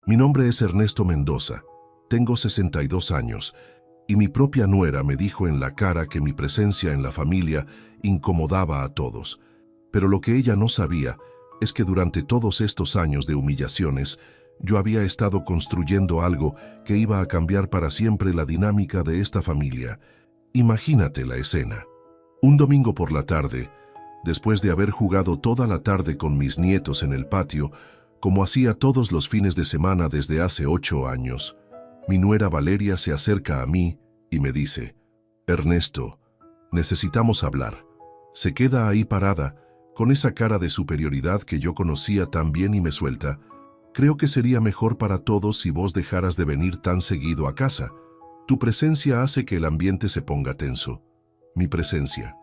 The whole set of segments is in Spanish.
Mi nombre es Ernesto Mendoza, tengo 62 años y mi propia nuera me dijo en la cara que mi presencia en la familia incomodaba a todos. Pero lo que ella no sabía es que durante todos estos años de humillaciones yo había estado construyendo algo que iba a cambiar para siempre la dinámica de esta familia. Imagínate la escena. Un domingo por la tarde, después de haber jugado toda la tarde con mis nietos en el patio, como hacía todos los fines de semana desde hace 8 años, mi nuera Valeria se acerca a mí y me dice: «Ernesto, necesitamos hablar». Se queda ahí parada, con esa cara de superioridad que yo conocía tan bien y me suelta: «Creo que sería mejor para todos si vos dejaras de venir tan seguido a casa. Tu presencia hace que el ambiente se ponga tenso». Mi presencia.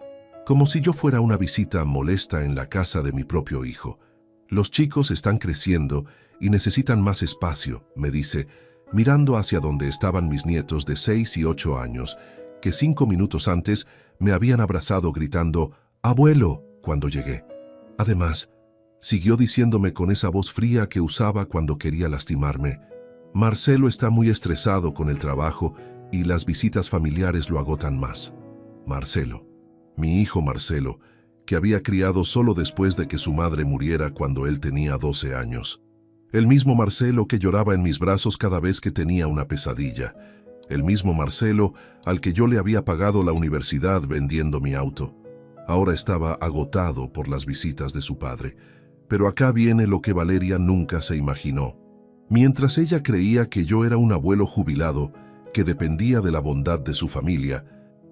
Como si yo fuera una visita molesta en la casa de mi propio hijo. «Los chicos están creciendo y necesitan más espacio», me dice, mirando hacia donde estaban mis nietos de 6 y 8 años, que 5 minutos antes me habían abrazado gritando «¡Abuelo!» cuando llegué. Además, siguió diciéndome con esa voz fría que usaba cuando quería lastimarme: «Marcelo está muy estresado con el trabajo y las visitas familiares lo agotan más». Marcelo, mi hijo Marcelo, que había criado solo después de que su madre muriera cuando él tenía 12 años. El mismo Marcelo que lloraba en mis brazos cada vez que tenía una pesadilla. El mismo Marcelo al que yo le había pagado la universidad vendiendo mi auto. Ahora estaba agotado por las visitas de su padre. Pero acá viene lo que Valeria nunca se imaginó. Mientras ella creía que yo era un abuelo jubilado que dependía de la bondad de su familia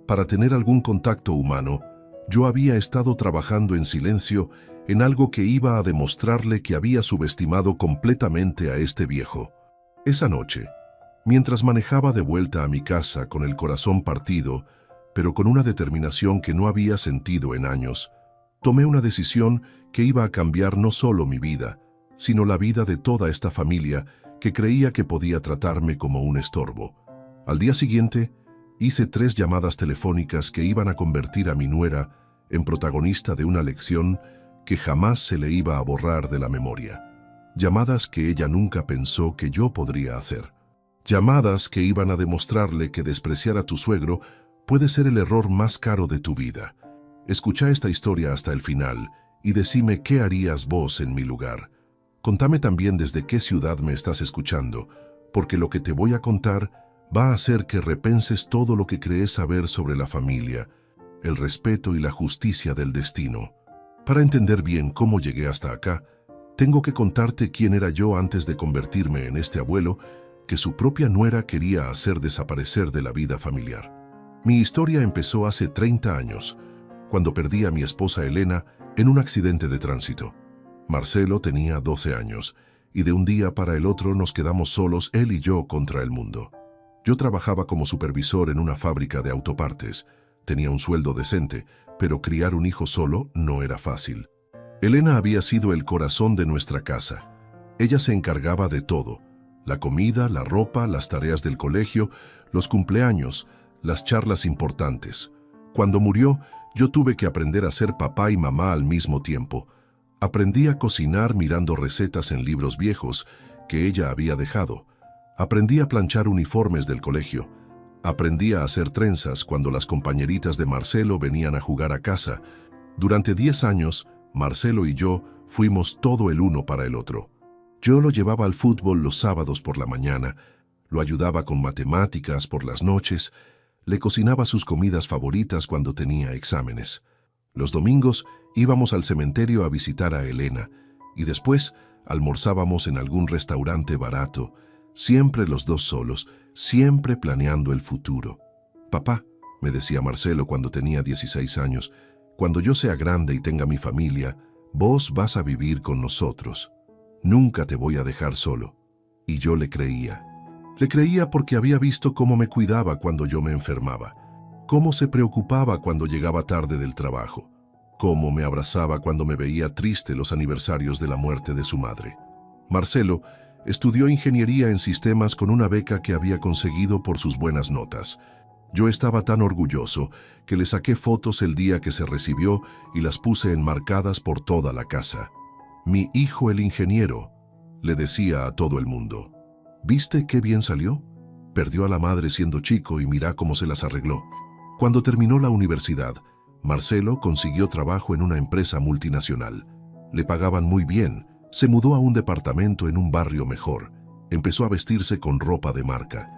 para tener algún contacto humano, yo había estado trabajando en silencio en algo que iba a demostrarle que había subestimado completamente a este viejo. Esa noche, mientras manejaba de vuelta a mi casa con el corazón partido, pero con una determinación que no había sentido en años, tomé una decisión que iba a cambiar no solo mi vida, sino la vida de toda esta familia que creía que podía tratarme como un estorbo. Al día siguiente, hice 3 llamadas telefónicas que iban a convertir a mi nuera en protagonista de una lección que jamás se le iba a borrar de la memoria. Llamadas que ella nunca pensó que yo podría hacer. Llamadas que iban a demostrarle que despreciar a tu suegro puede ser el error más caro de tu vida. Escucha esta historia hasta el final y decime qué harías vos en mi lugar. Contame también desde qué ciudad me estás escuchando, porque lo que te voy a contar va a hacer que repenses todo lo que crees saber sobre la familia, el respeto y la justicia del destino. Para entender bien cómo llegué hasta acá, tengo que contarte quién era yo antes de convertirme en este abuelo que su propia nuera quería hacer desaparecer de la vida familiar. Mi historia empezó hace 30 años, cuando perdí a mi esposa Elena en un accidente de tránsito. Marcelo tenía 12 años, y de un día para el otro nos quedamos solos él y yo contra el mundo. Yo trabajaba como supervisor en una fábrica de autopartes. Tenía un sueldo decente, pero criar un hijo solo no era fácil. Elena había sido el corazón de nuestra casa. Ella se encargaba de todo: la comida, la ropa, las tareas del colegio, los cumpleaños, las charlas importantes. Cuando murió, yo tuve que aprender a ser papá y mamá al mismo tiempo. Aprendí a cocinar mirando recetas en libros viejos que ella había dejado. Aprendí a planchar uniformes del colegio. Aprendí a hacer trenzas cuando las compañeritas de Marcelo venían a jugar a casa. Durante 10 años, Marcelo y yo fuimos todo el uno para el otro. Yo lo llevaba al fútbol los sábados por la mañana, lo ayudaba con matemáticas por las noches, le cocinaba sus comidas favoritas cuando tenía exámenes. Los domingos íbamos al cementerio a visitar a Elena y después almorzábamos en algún restaurante barato, siempre los dos solos, siempre planeando el futuro. «Papá», me decía Marcelo cuando tenía 16 años, «cuando yo sea grande y tenga mi familia, vos vas a vivir con nosotros. Nunca te voy a dejar solo». Y yo le creía. Le creía porque había visto cómo me cuidaba cuando yo me enfermaba, cómo se preocupaba cuando llegaba tarde del trabajo, cómo me abrazaba cuando me veía triste los aniversarios de la muerte de su madre. Marcelo estudió ingeniería en sistemas con una beca que había conseguido por sus buenas notas. Yo estaba tan orgulloso que le saqué fotos el día que se recibió y las puse enmarcadas por toda la casa. «Mi hijo el ingeniero», le decía a todo el mundo. ¿Viste qué bien salió? Perdió a la madre siendo chico y mira cómo se las arregló. Cuando terminó la universidad, Marcelo consiguió trabajo en una empresa multinacional. Le pagaban muy bien, se mudó a un departamento en un barrio mejor, empezó a vestirse con ropa de marca.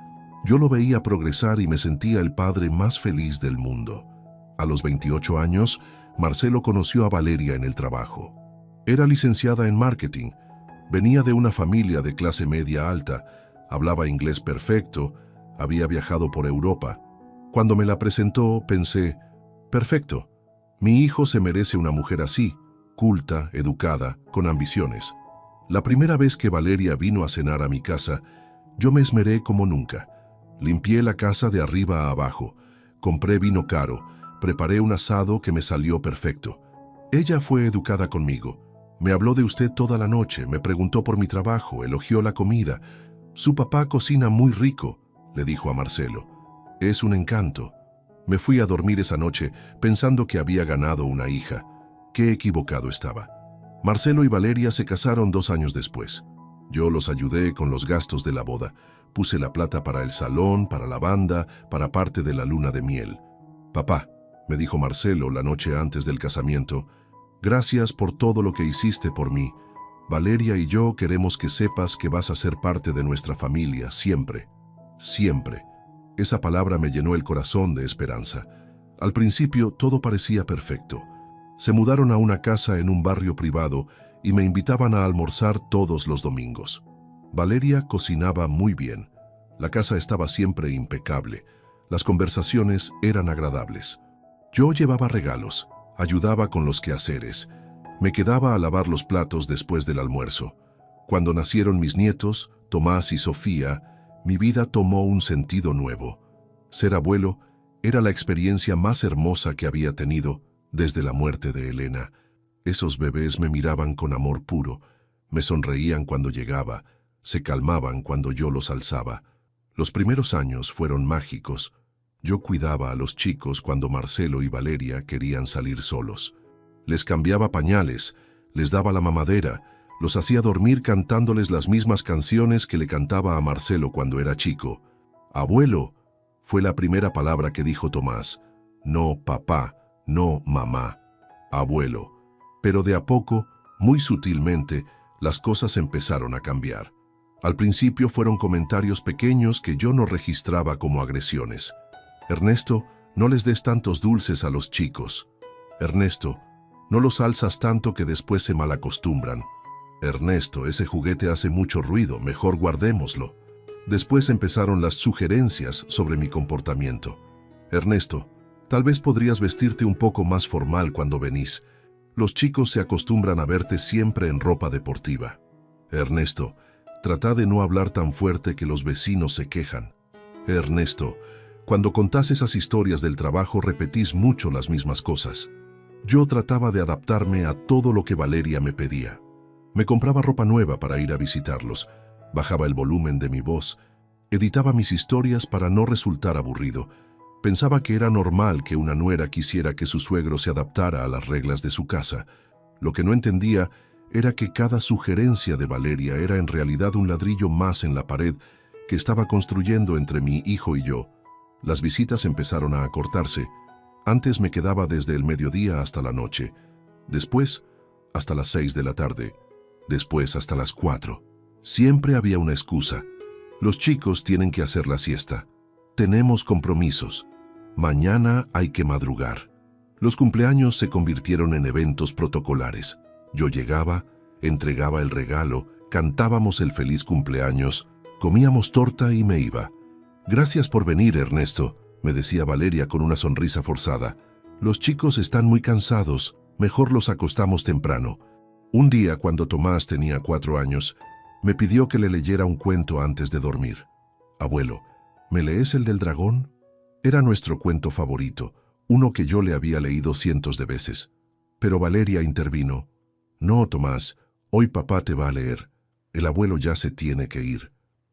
Yo lo veía progresar y me sentía el padre más feliz del mundo. A los 28 años, Marcelo conoció a Valeria en el trabajo. Era licenciada en marketing, venía de una familia de clase media alta, hablaba inglés perfecto, había viajado por Europa. Cuando me la presentó, pensé, perfecto, mi hijo se merece una mujer así, culta, educada, con ambiciones. La primera vez que Valeria vino a cenar a mi casa, yo me esmeré como nunca. Limpié la casa de arriba a abajo, compré vino caro, preparé un asado que me salió perfecto. Ella fue educada conmigo. Me habló de usted toda la noche, me preguntó por mi trabajo, elogió la comida. Su papá cocina muy rico, le dijo a Marcelo. Es un encanto. Me fui a dormir esa noche pensando que había ganado una hija. Qué equivocado estaba. Marcelo y Valeria se casaron 2 años después. Yo los ayudé con los gastos de la boda. Puse la plata para el salón, para la banda, para parte de la luna de miel. Papá, me dijo Marcelo la noche antes del casamiento, gracias por todo lo que hiciste por mí. Valeria y yo queremos que sepas que vas a ser parte de nuestra familia siempre. Siempre. Esa palabra me llenó el corazón de esperanza. Al principio todo parecía perfecto. Se mudaron a una casa en un barrio privado y me invitaban a almorzar todos los domingos. Valeria cocinaba muy bien. La casa estaba siempre impecable. Las conversaciones eran agradables. Yo llevaba regalos, ayudaba con los quehaceres. Me quedaba a lavar los platos después del almuerzo. Cuando nacieron mis nietos, Tomás y Sofía, mi vida tomó un sentido nuevo. Ser abuelo era la experiencia más hermosa que había tenido desde la muerte de Elena. Esos bebés me miraban con amor puro, me sonreían cuando llegaba, se calmaban cuando yo los alzaba. Los primeros años fueron mágicos. Yo cuidaba a los chicos cuando Marcelo y Valeria querían salir solos. Les cambiaba pañales, les daba la mamadera, los hacía dormir cantándoles las mismas canciones que le cantaba a Marcelo cuando era chico. Abuelo, fue la primera palabra que dijo Tomás. No papá, no mamá, abuelo. Pero de a poco, muy sutilmente, las cosas empezaron a cambiar. Al principio fueron comentarios pequeños que yo no registraba como agresiones. Ernesto, no les des tantos dulces a los chicos. Ernesto, no los alzas tanto que después se malacostumbran. Ernesto, ese juguete hace mucho ruido, mejor guardémoslo. Después empezaron las sugerencias sobre mi comportamiento. Ernesto, tal vez podrías vestirte un poco más formal cuando venís. Los chicos se acostumbran a verte siempre en ropa deportiva. Ernesto, trata de no hablar tan fuerte que los vecinos se quejan. Ernesto, cuando contás esas historias del trabajo repetís mucho las mismas cosas. Yo trataba de adaptarme a todo lo que Valeria me pedía. Me compraba ropa nueva para ir a visitarlos, bajaba el volumen de mi voz, editaba mis historias para no resultar aburrido. Pensaba que era normal que una nuera quisiera que su suegro se adaptara a las reglas de su casa. Lo que no entendía era que cada sugerencia de Valeria era en realidad un ladrillo más en la pared que estaba construyendo entre mi hijo y yo. Las visitas empezaron a acortarse. Antes me quedaba desde el mediodía hasta la noche, después hasta las 6 de la tarde, después hasta las 4. Siempre había una excusa. Los chicos tienen que hacer la siesta. Tenemos compromisos. Mañana hay que madrugar. Los cumpleaños se convirtieron en eventos protocolares. Yo llegaba, entregaba el regalo, cantábamos el feliz cumpleaños, comíamos torta y me iba. Gracias por venir, Ernesto, me decía Valeria con una sonrisa forzada. Los chicos están muy cansados, mejor los acostamos temprano. Un día, cuando Tomás tenía 4 años, me pidió que le leyera un cuento antes de dormir. Abuelo, ¿me lees el del dragón? Era nuestro cuento favorito, uno que yo le había leído cientos de veces. Pero Valeria intervino. No, Tomás, hoy papá te va a leer. El abuelo ya se tiene que ir.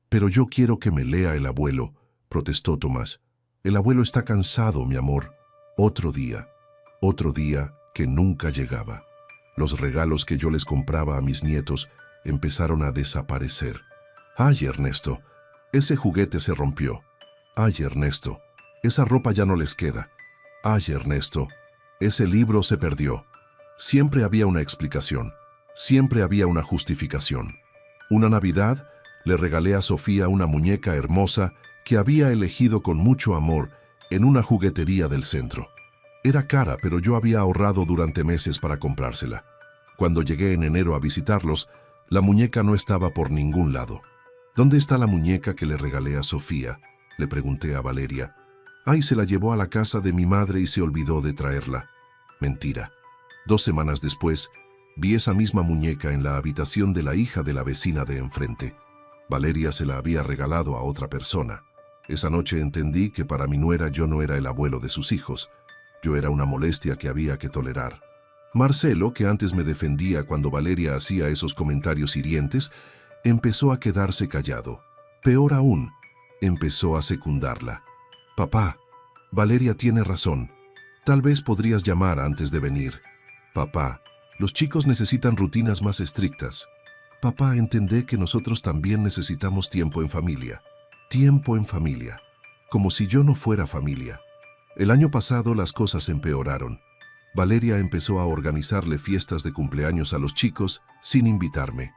Pero yo quiero que me lea el abuelo, protestó Tomás. El abuelo está cansado, mi amor. Otro día que nunca llegaba. Los regalos que yo les compraba a mis nietos empezaron a desaparecer. Ay, Ernesto, ese juguete se rompió. Ay, Ernesto, esa ropa ya no les queda. Ay, Ernesto, ese libro se perdió. Siempre había una explicación, siempre había una justificación. Una Navidad le regalé a Sofía una muñeca hermosa que había elegido con mucho amor en una juguetería del centro. Era cara, pero yo había ahorrado durante meses para comprársela. Cuando llegué en enero a visitarlos, la muñeca no estaba por ningún lado. ¿Dónde está la muñeca que le regalé a Sofía?, le pregunté a Valeria. Ay, se la llevó a la casa de mi madre y se olvidó de traerla. Mentira. 2 semanas después, vi esa misma muñeca en la habitación de la hija de la vecina de enfrente. Valeria se la había regalado a otra persona. Esa noche entendí que para mi nuera yo no era el abuelo de sus hijos. Yo era una molestia que había que tolerar. Marcelo, que antes me defendía cuando Valeria hacía esos comentarios hirientes, empezó a quedarse callado. Peor aún, empezó a secundarla. Papá, Valeria tiene razón. Tal vez podrías llamar antes de venir. Papá, los chicos necesitan rutinas más estrictas. Papá, entendé que nosotros también necesitamos tiempo en familia. Tiempo en familia. Como si yo no fuera familia. El año pasado las cosas empeoraron. Valeria empezó a organizarle fiestas de cumpleaños a los chicos sin invitarme.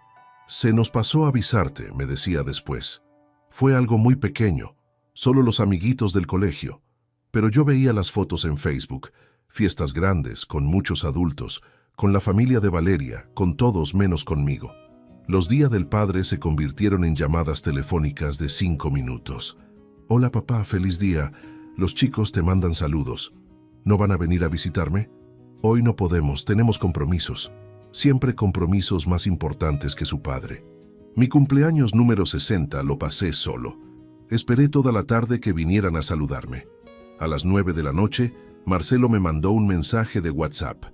Se nos pasó a avisarte, me decía después. Fue algo muy pequeño, solo los amiguitos del colegio. Pero yo veía las fotos en Facebook, fiestas grandes, con muchos adultos, con la familia de Valeria, con todos menos conmigo. Los días del padre se convirtieron en llamadas telefónicas de 5 minutos. Hola papá, feliz día. Los chicos te mandan saludos. ¿No van a venir a visitarme? Hoy no podemos, tenemos compromisos. Siempre compromisos más importantes que su padre. Mi cumpleaños número 60 lo pasé solo. Esperé toda la tarde que vinieran a saludarme. A las 9 de la noche, Marcelo me mandó un mensaje de WhatsApp.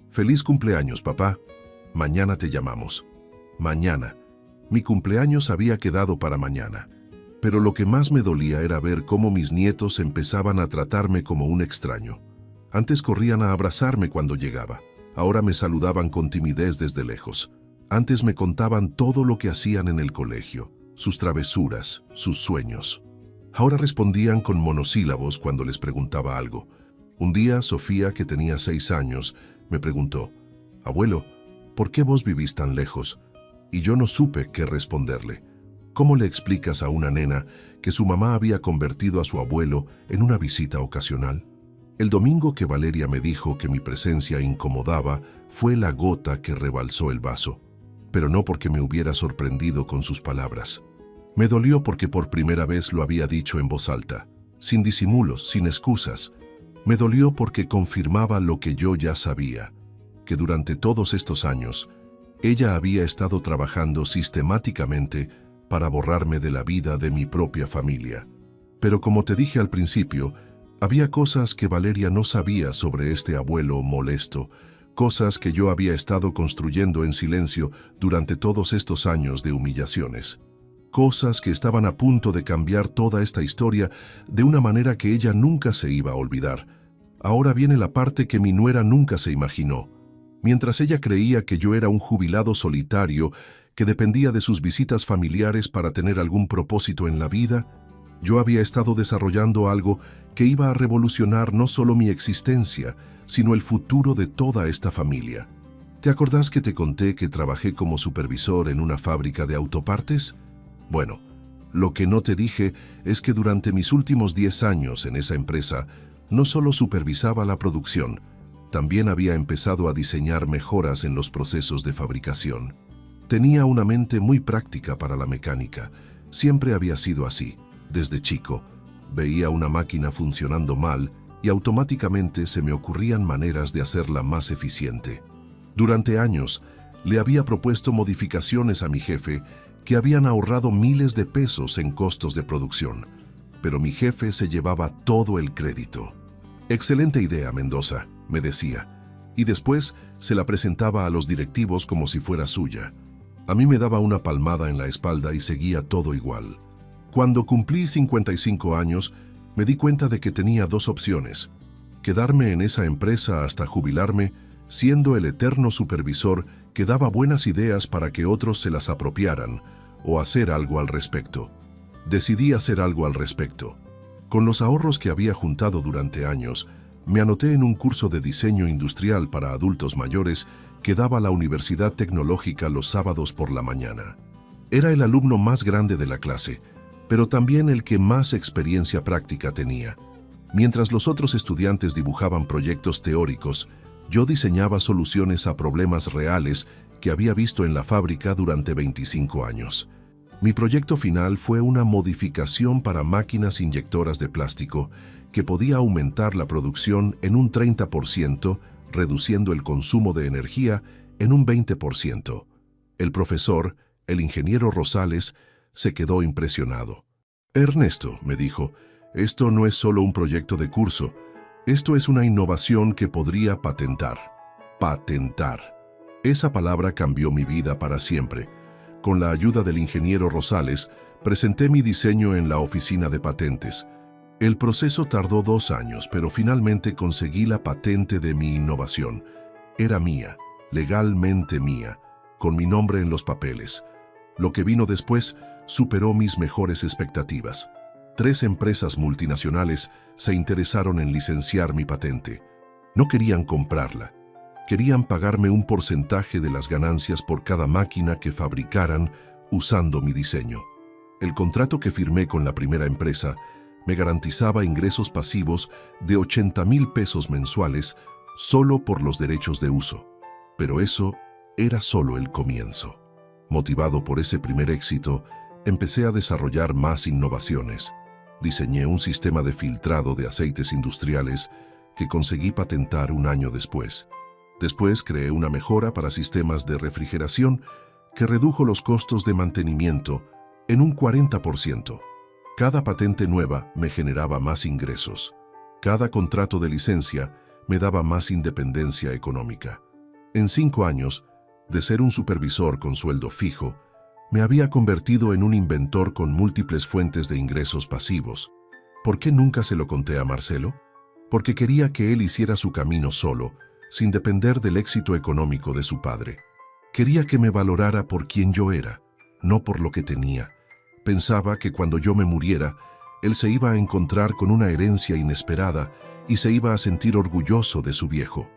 Feliz cumpleaños, papá. Mañana te llamamos. Mañana. Mi cumpleaños había quedado para mañana. Pero lo que más me dolía era ver cómo mis nietos empezaban a tratarme como un extraño. Antes corrían a abrazarme cuando llegaba. Ahora me saludaban con timidez desde lejos. Antes me contaban todo lo que hacían en el colegio, sus travesuras, sus sueños. Ahora respondían con monosílabos cuando les preguntaba algo. Un día, Sofía, que tenía 6 años, me preguntó, «Abuelo, ¿por qué vos vivís tan lejos?» Y yo no supe qué responderle. ¿Cómo le explicas a una nena que su mamá había convertido a su abuelo en una visita ocasional? El domingo que Valeria me dijo que mi presencia incomodaba fue la gota que rebalsó el vaso, pero no porque me hubiera sorprendido con sus palabras. Me dolió porque por primera vez lo había dicho en voz alta, sin disimulos, sin excusas. Me dolió porque confirmaba lo que yo ya sabía, que durante todos estos años, ella había estado trabajando sistemáticamente para borrarme de la vida de mi propia familia. Pero como te dije al principio, había cosas que Valeria no sabía sobre este abuelo molesto, cosas que yo había estado construyendo en silencio durante todos estos años de humillaciones. Cosas que estaban a punto de cambiar toda esta historia de una manera que ella nunca se iba a olvidar. Ahora viene la parte que mi nuera nunca se imaginó. Mientras ella creía que yo era un jubilado solitario que dependía de sus visitas familiares para tener algún propósito en la vida, yo había estado desarrollando algo que iba a revolucionar no solo mi existencia, sino el futuro de toda esta familia. ¿Te acordás que te conté que trabajé como supervisor en una fábrica de autopartes? Bueno, lo que no te dije es que durante mis últimos 10 años en esa empresa, no solo supervisaba la producción, también había empezado a diseñar mejoras en los procesos de fabricación. Tenía una mente muy práctica para la mecánica. Siempre había sido así. Desde chico, veía una máquina funcionando mal y automáticamente se me ocurrían maneras de hacerla más eficiente. Durante años, le había propuesto modificaciones a mi jefe que habían ahorrado miles de pesos en costos de producción, pero mi jefe se llevaba todo el crédito. «Excelente idea, Mendoza», me decía, y después se la presentaba a los directivos como si fuera suya. A mí me daba una palmada en la espalda y seguía todo igual. Cuando cumplí 55 años, me di cuenta de que tenía 2 opciones: quedarme en esa empresa hasta jubilarme, siendo el eterno supervisor que daba buenas ideas para que otros se las apropiaran, o hacer algo al respecto. Decidí hacer algo al respecto. Con los ahorros que había juntado durante años, me anoté en un curso de diseño industrial para adultos mayores que daba la Universidad Tecnológica los sábados por la mañana. Era el alumno más grande de la clase, pero también el que más experiencia práctica tenía. Mientras los otros estudiantes dibujaban proyectos teóricos, yo diseñaba soluciones a problemas reales que había visto en la fábrica durante 25 años. Mi proyecto final fue una modificación para máquinas inyectoras de plástico que podía aumentar la producción en un 30%, reduciendo el consumo de energía en un 20%. El profesor, el ingeniero Rosales, se quedó impresionado. «Ernesto», me dijo, «esto no es solo un proyecto de curso, esto es una innovación que podría patentar». Patentar. Esa palabra cambió mi vida para siempre. Con la ayuda del ingeniero Rosales, presenté mi diseño en la oficina de patentes. El proceso tardó 2 años, pero finalmente conseguí la patente de mi innovación. Era mía, legalmente mía, con mi nombre en los papeles. Lo que vino después superó mis mejores expectativas. 3 empresas multinacionales se interesaron en licenciar mi patente. No querían comprarla. Querían pagarme un porcentaje de las ganancias por cada máquina que fabricaran usando mi diseño. El contrato que firmé con la primera empresa me garantizaba ingresos pasivos de 80,000 pesos mensuales solo por los derechos de uso. Pero eso era solo el comienzo. Motivado por ese primer éxito, empecé a desarrollar más innovaciones. Diseñé un sistema de filtrado de aceites industriales que conseguí patentar un año después. Después creé una mejora para sistemas de refrigeración que redujo los costos de mantenimiento en un 40%. Cada patente nueva me generaba más ingresos. Cada contrato de licencia me daba más independencia económica. En 5 años, de ser un supervisor con sueldo fijo, me había convertido en un inventor con múltiples fuentes de ingresos pasivos. ¿Por qué nunca se lo conté a Marcelo? Porque quería que él hiciera su camino solo, sin depender del éxito económico de su padre. Quería que me valorara por quien yo era, no por lo que tenía. Pensaba que cuando yo me muriera, él se iba a encontrar con una herencia inesperada y se iba a sentir orgulloso de su viejo.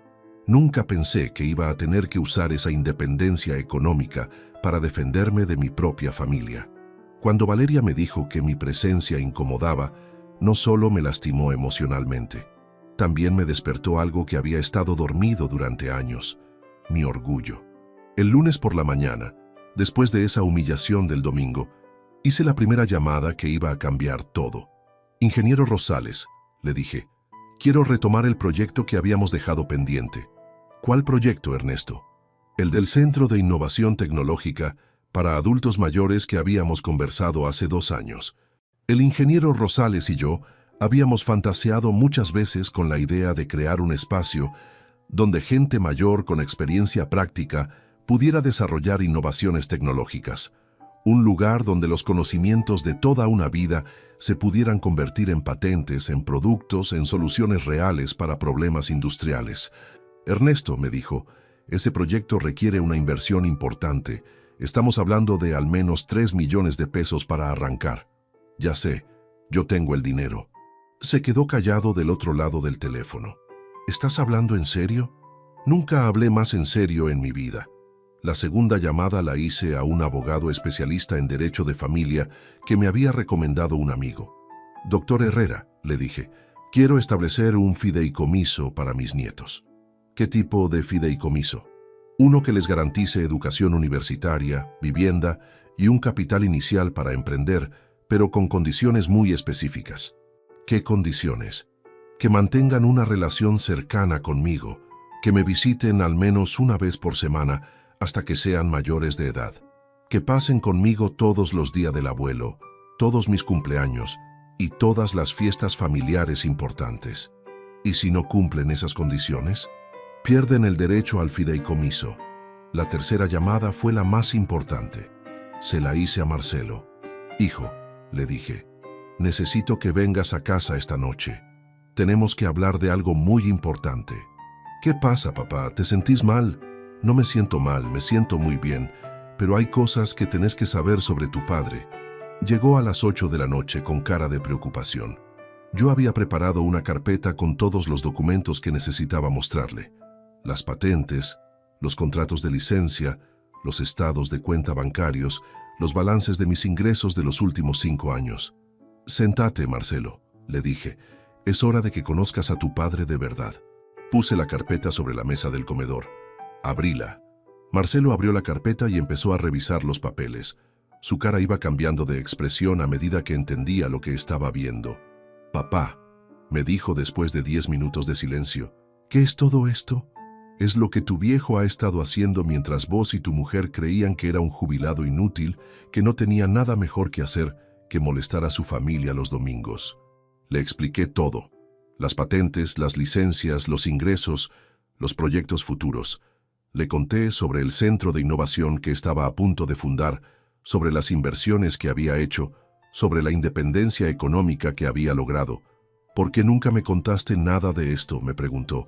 Nunca pensé que iba a tener que usar esa independencia económica para defenderme de mi propia familia. Cuando Valeria me dijo que mi presencia incomodaba, no solo me lastimó emocionalmente, también me despertó algo que había estado dormido durante años: mi orgullo. El lunes por la mañana, después de esa humillación del domingo, hice la primera llamada que iba a cambiar todo. «Ingeniero Rosales», le dije, «quiero retomar el proyecto que habíamos dejado pendiente». «¿Cuál proyecto, Ernesto?» «El del Centro de Innovación Tecnológica para Adultos Mayores que habíamos conversado hace 2 años. El ingeniero Rosales y yo habíamos fantaseado muchas veces con la idea de crear un espacio donde gente mayor con experiencia práctica pudiera desarrollar innovaciones tecnológicas. Un lugar donde los conocimientos de toda una vida se pudieran convertir en patentes, en productos, en soluciones reales para problemas industriales. «Ernesto», me dijo, «ese proyecto requiere una inversión importante. Estamos hablando de al menos 3 millones de pesos para arrancar». «Ya sé, yo tengo el dinero». Se quedó callado del otro lado del teléfono. «¿Estás hablando en serio?» Nunca hablé más en serio en mi vida. La segunda llamada la hice a un abogado especialista en derecho de familia que me había recomendado un amigo. «Doctor Herrera», le dije, «quiero establecer un fideicomiso para mis nietos». «¿Qué tipo de fideicomiso?» «Uno que les garantice educación universitaria, vivienda y un capital inicial para emprender, pero con condiciones muy específicas». «¿Qué condiciones?» «Que mantengan una relación cercana conmigo, que me visiten al menos una vez por semana hasta que sean mayores de edad, que pasen conmigo todos los días del abuelo, todos mis cumpleaños y todas las fiestas familiares importantes. ¿Y si no cumplen esas condiciones? Pierden el derecho al fideicomiso». La tercera llamada fue la más importante. Se la hice a Marcelo. «Hijo», le dije, «necesito que vengas a casa esta noche. Tenemos que hablar de algo muy importante». «¿Qué pasa, papá? ¿Te sentís mal?» «No me siento mal, me siento muy bien, pero hay cosas que tenés que saber sobre tu padre. Llegó a las 8 de la noche con cara de preocupación. Yo había preparado una carpeta con todos los documentos que necesitaba mostrarle. Las patentes, los contratos de licencia, los estados de cuenta bancarios, los balances de mis ingresos de los últimos 5 años. «Sentate, Marcelo», le dije. «Es hora de que conozcas a tu padre de verdad». Puse la carpeta sobre la mesa del comedor. Abríla. Marcelo abrió la carpeta y empezó a revisar los papeles. Su cara iba cambiando de expresión a medida que entendía lo que estaba viendo. «Papá», me dijo después de 10 minutos de silencio, «¿qué es todo esto?» «Es lo que tu viejo ha estado haciendo mientras vos y tu mujer creían que era un jubilado inútil, que no tenía nada mejor que hacer que molestar a su familia los domingos». Le expliqué todo. Las patentes, las licencias, los ingresos, los proyectos futuros. Le conté sobre el centro de innovación que estaba a punto de fundar, sobre las inversiones que había hecho, sobre la independencia económica que había logrado. «¿Por qué nunca me contaste nada de esto?», me preguntó.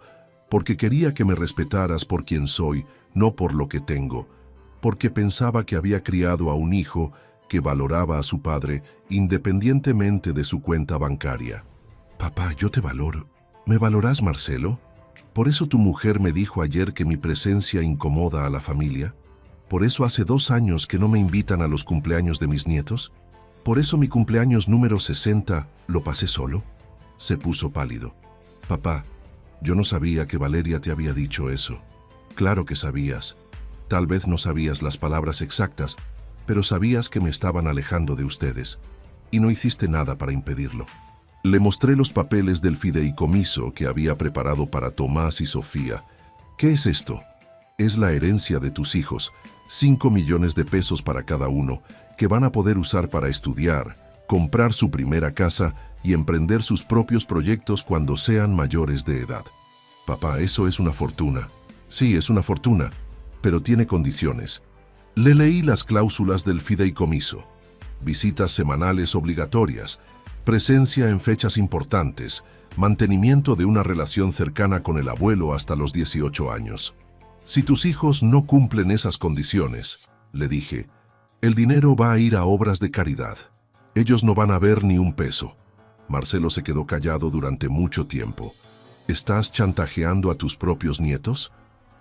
«Porque quería que me respetaras por quien soy, no por lo que tengo. Porque pensaba que había criado a un hijo que valoraba a su padre independientemente de su cuenta bancaria». «Papá, yo te valoro. ¿Me valorás, Marcelo? ¿Por eso tu mujer me dijo ayer que mi presencia incomoda a la familia? ¿Por eso hace 2 años que no me invitan a los cumpleaños de mis nietos? ¿Por eso mi cumpleaños número 60 lo pasé solo?». Se puso pálido. «Papá, yo no sabía que Valeria te había dicho eso». «Claro que sabías. Tal vez no sabías las palabras exactas, pero sabías que me estaban alejando de ustedes. Y no hiciste nada para impedirlo». Le mostré los papeles del fideicomiso que había preparado para Tomás y Sofía. «¿Qué es esto?». «Es la herencia de tus hijos, 5 millones de pesos para cada uno, que van a poder usar para estudiar, comprar su primera casa y emprender sus propios proyectos cuando sean mayores de edad». «Papá, eso es una fortuna». «Sí, es una fortuna, pero tiene condiciones». Le leí las cláusulas del fideicomiso. Visitas semanales obligatorias, presencia en fechas importantes, mantenimiento de una relación cercana con el abuelo hasta los 18 años. «Si tus hijos no cumplen esas condiciones», le dije, «el dinero va a ir a obras de caridad. Ellos no van a ver ni un peso». Marcelo se quedó callado durante mucho tiempo. «¿Estás chantajeando a tus propios nietos?».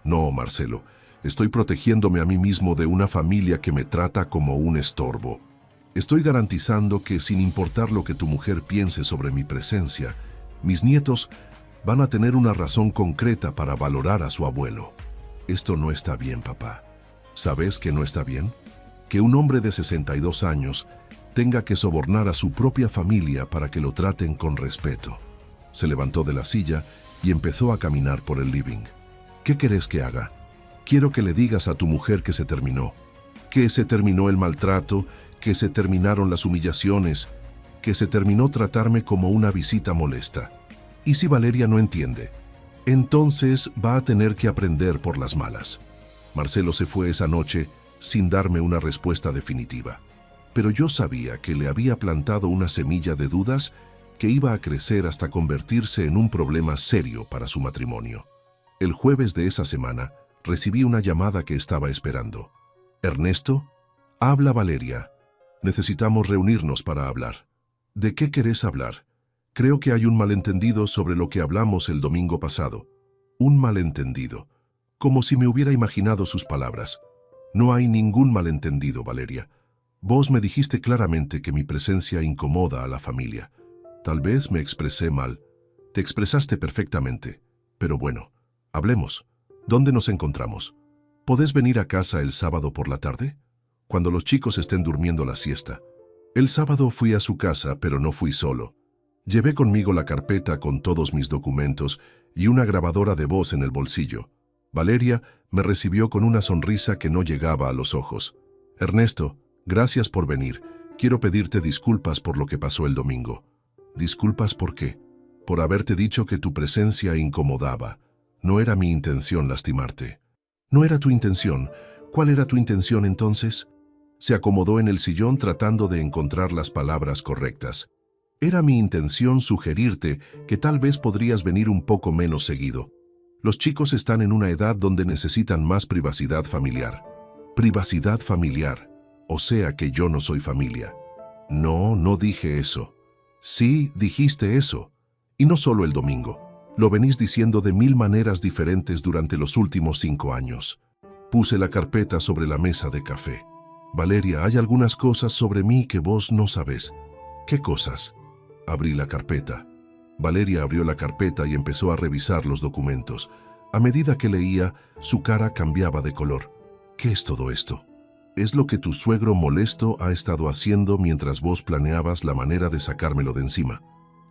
«No, Marcelo, estoy protegiéndome a mí mismo de una familia que me trata como un estorbo. Estoy garantizando que, sin importar lo que tu mujer piense sobre mi presencia, mis nietos van a tener una razón concreta para valorar a su abuelo». «Esto no está bien, papá». «¿Sabes que no está bien? Que un hombre de 62 años tenga que sobornar a su propia familia para que lo traten con respeto». Se levantó de la silla y empezó a caminar por el living. «¿Qué querés que haga? Quiero que le digas a tu mujer que se terminó el maltrato, que se terminaron las humillaciones, que se terminó tratarme como una visita molesta. Y si Valeria no entiende, entonces va a tener que aprender por las malas». Marcelo se fue esa noche sin darme una respuesta definitiva. Pero yo sabía que le había plantado una semilla de dudas que iba a crecer hasta convertirse en un problema serio para su matrimonio. El jueves de esa semana recibí una llamada que estaba esperando. «Ernesto, habla Valeria. Necesitamos reunirnos para hablar». «¿De qué querés hablar?». «Creo que hay un malentendido sobre lo que hablamos el domingo pasado». «Un malentendido». Como si me hubiera imaginado sus palabras. «No hay ningún malentendido, Valeria. Vos me dijiste claramente que mi presencia incomoda a la familia. Tal vez me expresé mal. Te expresaste perfectamente. Pero bueno, hablemos. ¿Dónde nos encontramos? ¿Podés venir a casa el sábado por la tarde? Cuando los chicos estén durmiendo la siesta». El sábado fui a su casa, pero no fui solo. Llevé conmigo la carpeta con todos mis documentos y una grabadora de voz en el bolsillo. Valeria me recibió con una sonrisa que no llegaba a los ojos. «Ernesto, gracias por venir. Quiero pedirte disculpas por lo que pasó el domingo». «¿Disculpas por qué?». «Por haberte dicho que tu presencia incomodaba. No era mi intención lastimarte». «¿No era tu intención? ¿Cuál era tu intención entonces?». Se acomodó en el sillón tratando de encontrar las palabras correctas. «Era mi intención sugerirte que tal vez podrías venir un poco menos seguido. Los chicos están en una edad donde necesitan más privacidad familiar». Privacidad familiar. O sea que yo no soy familia. No, no dije eso. Sí, dijiste eso. Y no solo el domingo. Lo venís diciendo de 1000 maneras diferentes durante los últimos 5 años. Puse la carpeta sobre la mesa de café. Valeria, hay algunas cosas sobre mí que vos no sabés. ¿Qué cosas? Abrí la carpeta. Valeria abrió la carpeta y empezó a revisar los documentos. A medida que leía, su cara cambiaba de color. ¿Qué es todo esto? Es lo que tu suegro molesto ha estado haciendo mientras vos planeabas la manera de sacármelo de encima.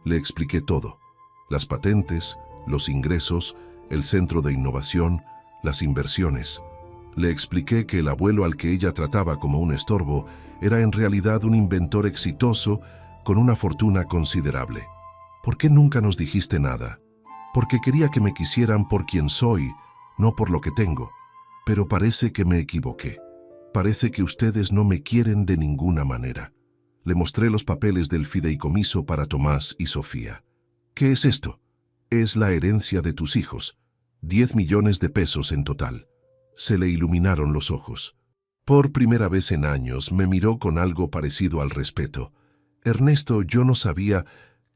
Le expliqué todo. Las patentes, los ingresos, el centro de innovación, las inversiones. Le expliqué que el abuelo al que ella trataba como un estorbo era en realidad un inventor exitoso con una fortuna considerable. ¿Por qué nunca nos dijiste nada? Porque quería que me quisieran por quien soy, no por lo que tengo. Pero parece que me equivoqué. Parece que ustedes no me quieren de ninguna manera. Le mostré los papeles del fideicomiso para Tomás y Sofía. ¿Qué es esto? Es la herencia de tus hijos. 10 millones de pesos en total. Se le iluminaron los ojos. Por primera vez en años me miró con algo parecido al respeto. Ernesto, yo no sabía,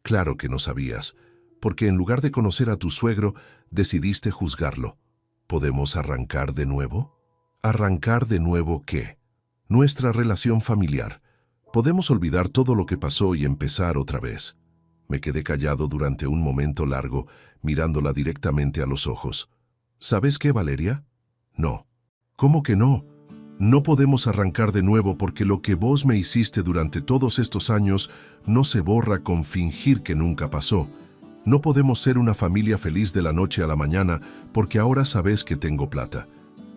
claro que no sabías, porque en lugar de conocer a tu suegro, decidiste juzgarlo. ¿Podemos arrancar de nuevo? ¿Arrancar de nuevo qué? Nuestra relación familiar. Podemos olvidar todo lo que pasó y empezar otra vez. Me quedé callado durante un momento largo, mirándola directamente a los ojos. ¿Sabes qué, Valeria? No. ¿Cómo que no? No podemos arrancar de nuevo porque lo que vos me hiciste durante todos estos años no se borra con fingir que nunca pasó. No podemos ser una familia feliz de la noche a la mañana porque ahora sabes que tengo plata.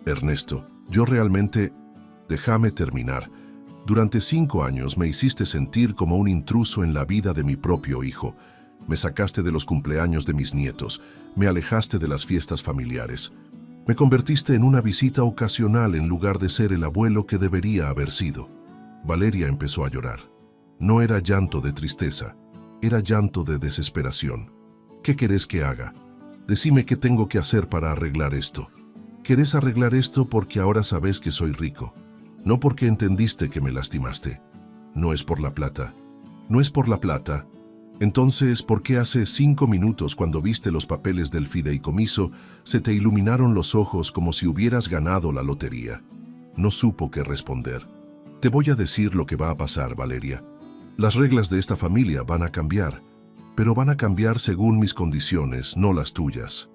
Ernesto, yo realmente... Déjame terminar. Durante 5 años me hiciste sentir como un intruso en la vida de mi propio hijo. Me sacaste de los cumpleaños de mis nietos. Me alejaste de las fiestas familiares. Me convertiste en una visita ocasional en lugar de ser el abuelo que debería haber sido. Valeria empezó a llorar. No era llanto de tristeza, era llanto de desesperación. ¿Qué querés que haga? Decime qué tengo que hacer para arreglar esto. ¿Querés arreglar esto porque ahora sabes que soy rico? No porque entendiste que me lastimaste. No es por la plata. No es por la plata. Entonces, ¿por qué hace 5 minutos cuando viste los papeles del fideicomiso se te iluminaron los ojos como si hubieras ganado la lotería? No supo qué responder. Te voy a decir lo que va a pasar, Valeria. Las reglas de esta familia van a cambiar, pero van a cambiar según mis condiciones, no las tuyas.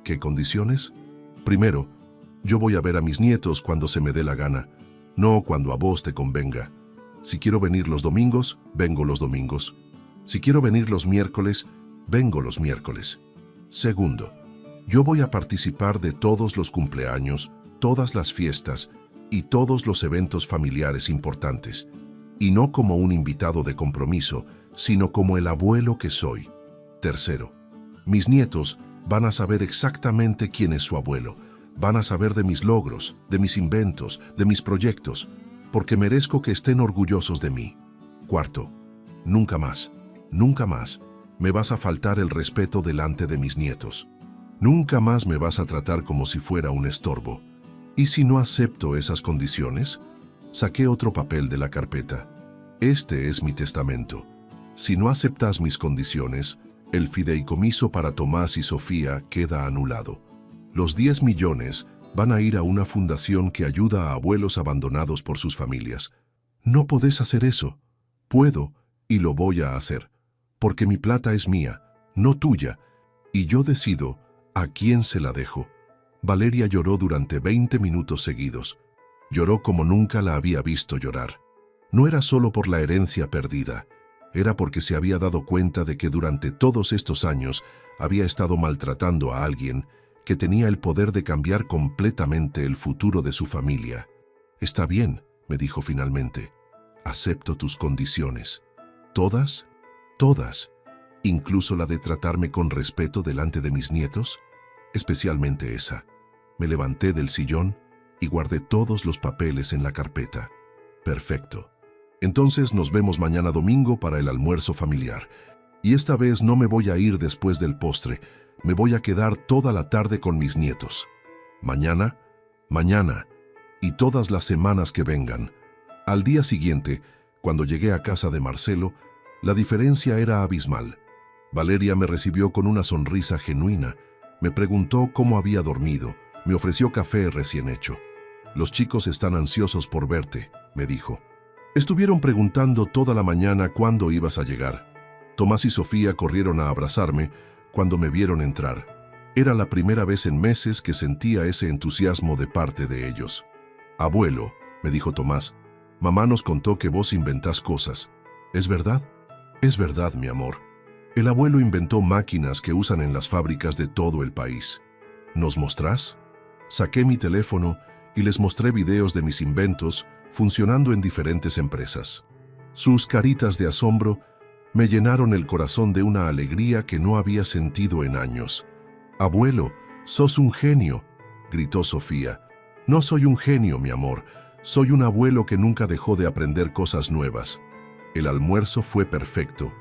¿Qué condiciones? Primero, yo voy a ver a mis nietos cuando se me dé la gana, no cuando a vos te convenga. Si quiero venir los domingos, vengo los domingos. Si quiero venir los miércoles, vengo los miércoles. Segundo, yo voy a participar de todos los cumpleaños, todas las fiestas y todos los eventos familiares importantes, y no como un invitado de compromiso, sino como el abuelo que soy. Tercero, mis nietos van a saber exactamente quién es su abuelo, van a saber de mis logros, de mis inventos, de mis proyectos, porque merezco que estén orgullosos de mí. Cuarto, nunca más me vas a faltar el respeto delante de mis nietos. Nunca más me vas a tratar como si fuera un estorbo. ¿Y si no acepto esas condiciones? Saqué otro papel de la carpeta. Este es mi testamento. Si no aceptas mis condiciones, el fideicomiso para Tomás y Sofía queda anulado. Los 10 millones van a ir a una fundación que ayuda a abuelos abandonados por sus familias. No podés hacer eso. Puedo y lo voy a hacer. Porque mi plata es mía, no tuya, y yo decido a quién se la dejo. Valeria lloró durante 20 minutos seguidos. Lloró como nunca la había visto llorar. No era solo por la herencia perdida, era porque se había dado cuenta de que durante todos estos años había estado maltratando a alguien que tenía el poder de cambiar completamente el futuro de su familia. Está bien, me dijo finalmente. Acepto tus condiciones. ¿Todas? Todas, incluso la de tratarme con respeto delante de mis nietos, especialmente esa. Me levanté del sillón y guardé todos los papeles en la carpeta. Perfecto. Entonces nos vemos mañana domingo para el almuerzo familiar. Y esta vez no me voy a ir después del postre, me voy a quedar toda la tarde con mis nietos. Mañana, y todas las semanas que vengan. Al día siguiente, cuando llegué a casa de Marcelo, la diferencia era abismal. Valeria me recibió con una sonrisa genuina, me preguntó cómo había dormido, me ofreció café recién hecho. «Los chicos están ansiosos por verte», me dijo. Estuvieron preguntando toda la mañana cuándo ibas a llegar. Tomás y Sofía corrieron a abrazarme cuando me vieron entrar. Era la primera vez en meses que sentía ese entusiasmo de parte de ellos. «Abuelo», me dijo Tomás, «mamá nos contó que vos inventás cosas. ¿Es verdad?» «Es verdad, mi amor. El abuelo inventó máquinas que usan en las fábricas de todo el país. ¿Nos mostrás?» Saqué mi teléfono y les mostré videos de mis inventos funcionando en diferentes empresas. Sus caritas de asombro me llenaron el corazón de una alegría que no había sentido en años. «Abuelo, sos un genio», gritó Sofía. «No soy un genio, mi amor. Soy un abuelo que nunca dejó de aprender cosas nuevas». El almuerzo fue perfecto.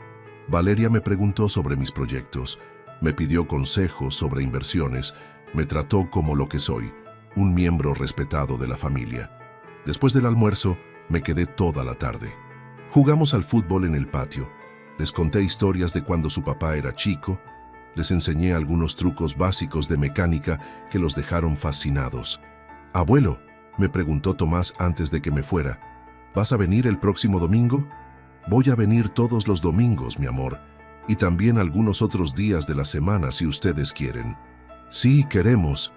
Valeria me preguntó sobre mis proyectos, me pidió consejos sobre inversiones, me trató como lo que soy, un miembro respetado de la familia. Después del almuerzo, me quedé toda la tarde. Jugamos al fútbol en el patio. Les conté historias de cuando su papá era chico. Les enseñé algunos trucos básicos de mecánica que los dejaron fascinados. «Abuelo», me preguntó Tomás antes de que me fuera, «¿vas a venir el próximo domingo?» «Voy a venir todos los domingos, mi amor, y también algunos otros días de la semana si ustedes quieren». «Sí, queremos».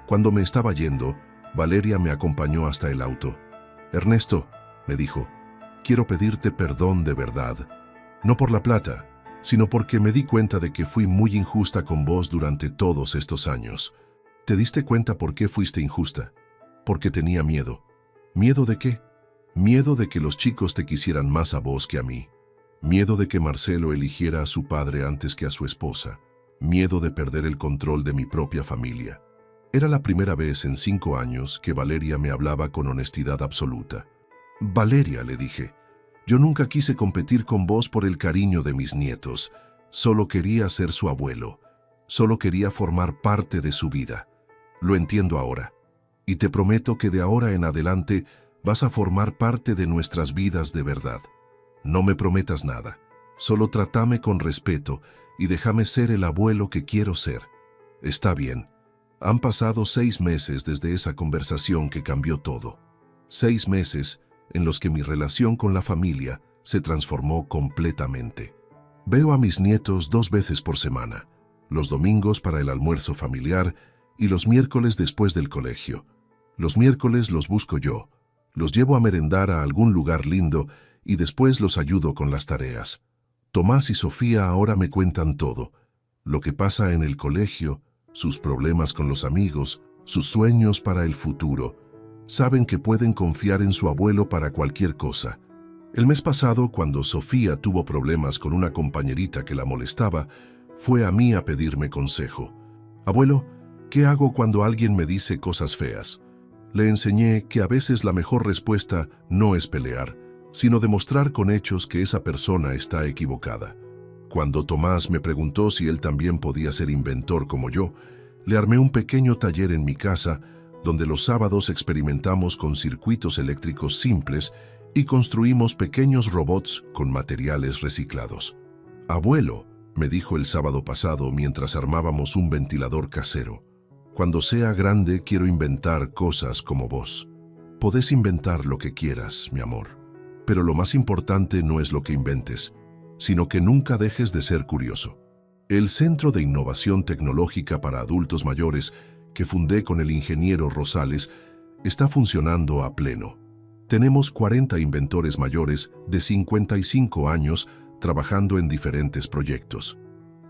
Cuando me estaba yendo, Valeria me acompañó hasta el auto. «Ernesto», me dijo, «quiero pedirte perdón de verdad. No por la plata, sino porque me di cuenta de que fui muy injusta con vos durante todos estos años». «¿Te diste cuenta por qué fuiste injusta?» «Porque tenía miedo». «¿Miedo de qué?» «Miedo de que los chicos te quisieran más a vos que a mí. Miedo de que Marcelo eligiera a su padre antes que a su esposa. Miedo de perder el control de mi propia familia». Era la primera vez en 5 años que Valeria me hablaba con honestidad absoluta. «Valeria», le dije, «yo nunca quise competir con vos por el cariño de mis nietos. Solo quería ser su abuelo. Solo quería formar parte de su vida. Lo entiendo ahora. Y te prometo que de ahora en adelante vas a formar parte de nuestras vidas de verdad. No me prometas nada. Solo trátame con respeto y déjame ser el abuelo que quiero ser. Está bien». Han pasado 6 meses desde esa conversación que cambió todo. 6 meses en los que mi relación con la familia se transformó completamente. Veo a mis nietos 2 veces por semana, los domingos para el almuerzo familiar y los miércoles después del colegio. Los miércoles los busco yo, los llevo a merendar a algún lugar lindo y después los ayudo con las tareas. Tomás y Sofía ahora me cuentan todo, lo que pasa en el colegio, sus problemas con los amigos, sus sueños para el futuro. Saben que pueden confiar en su abuelo para cualquier cosa. El mes pasado, cuando Sofía tuvo problemas con una compañerita que la molestaba, fue a mí a pedirme consejo. «Abuelo, ¿qué hago cuando alguien me dice cosas feas?» Le enseñé que a veces la mejor respuesta no es pelear, sino demostrar con hechos que esa persona está equivocada. Cuando Tomás me preguntó si él también podía ser inventor como yo, le armé un pequeño taller en mi casa donde los sábados experimentamos con circuitos eléctricos simples y construimos pequeños robots con materiales reciclados. «Abuelo», me dijo el sábado pasado mientras armábamos un ventilador casero, «cuando sea grande quiero inventar cosas como vos». Podés inventar lo que quieras, mi amor, pero lo más importante no es lo que inventes, sino que nunca dejes de ser curioso. El Centro de Innovación Tecnológica para Adultos Mayores, que fundé con el ingeniero Rosales, está funcionando a pleno. Tenemos 40 inventores mayores de 55 años trabajando en diferentes proyectos.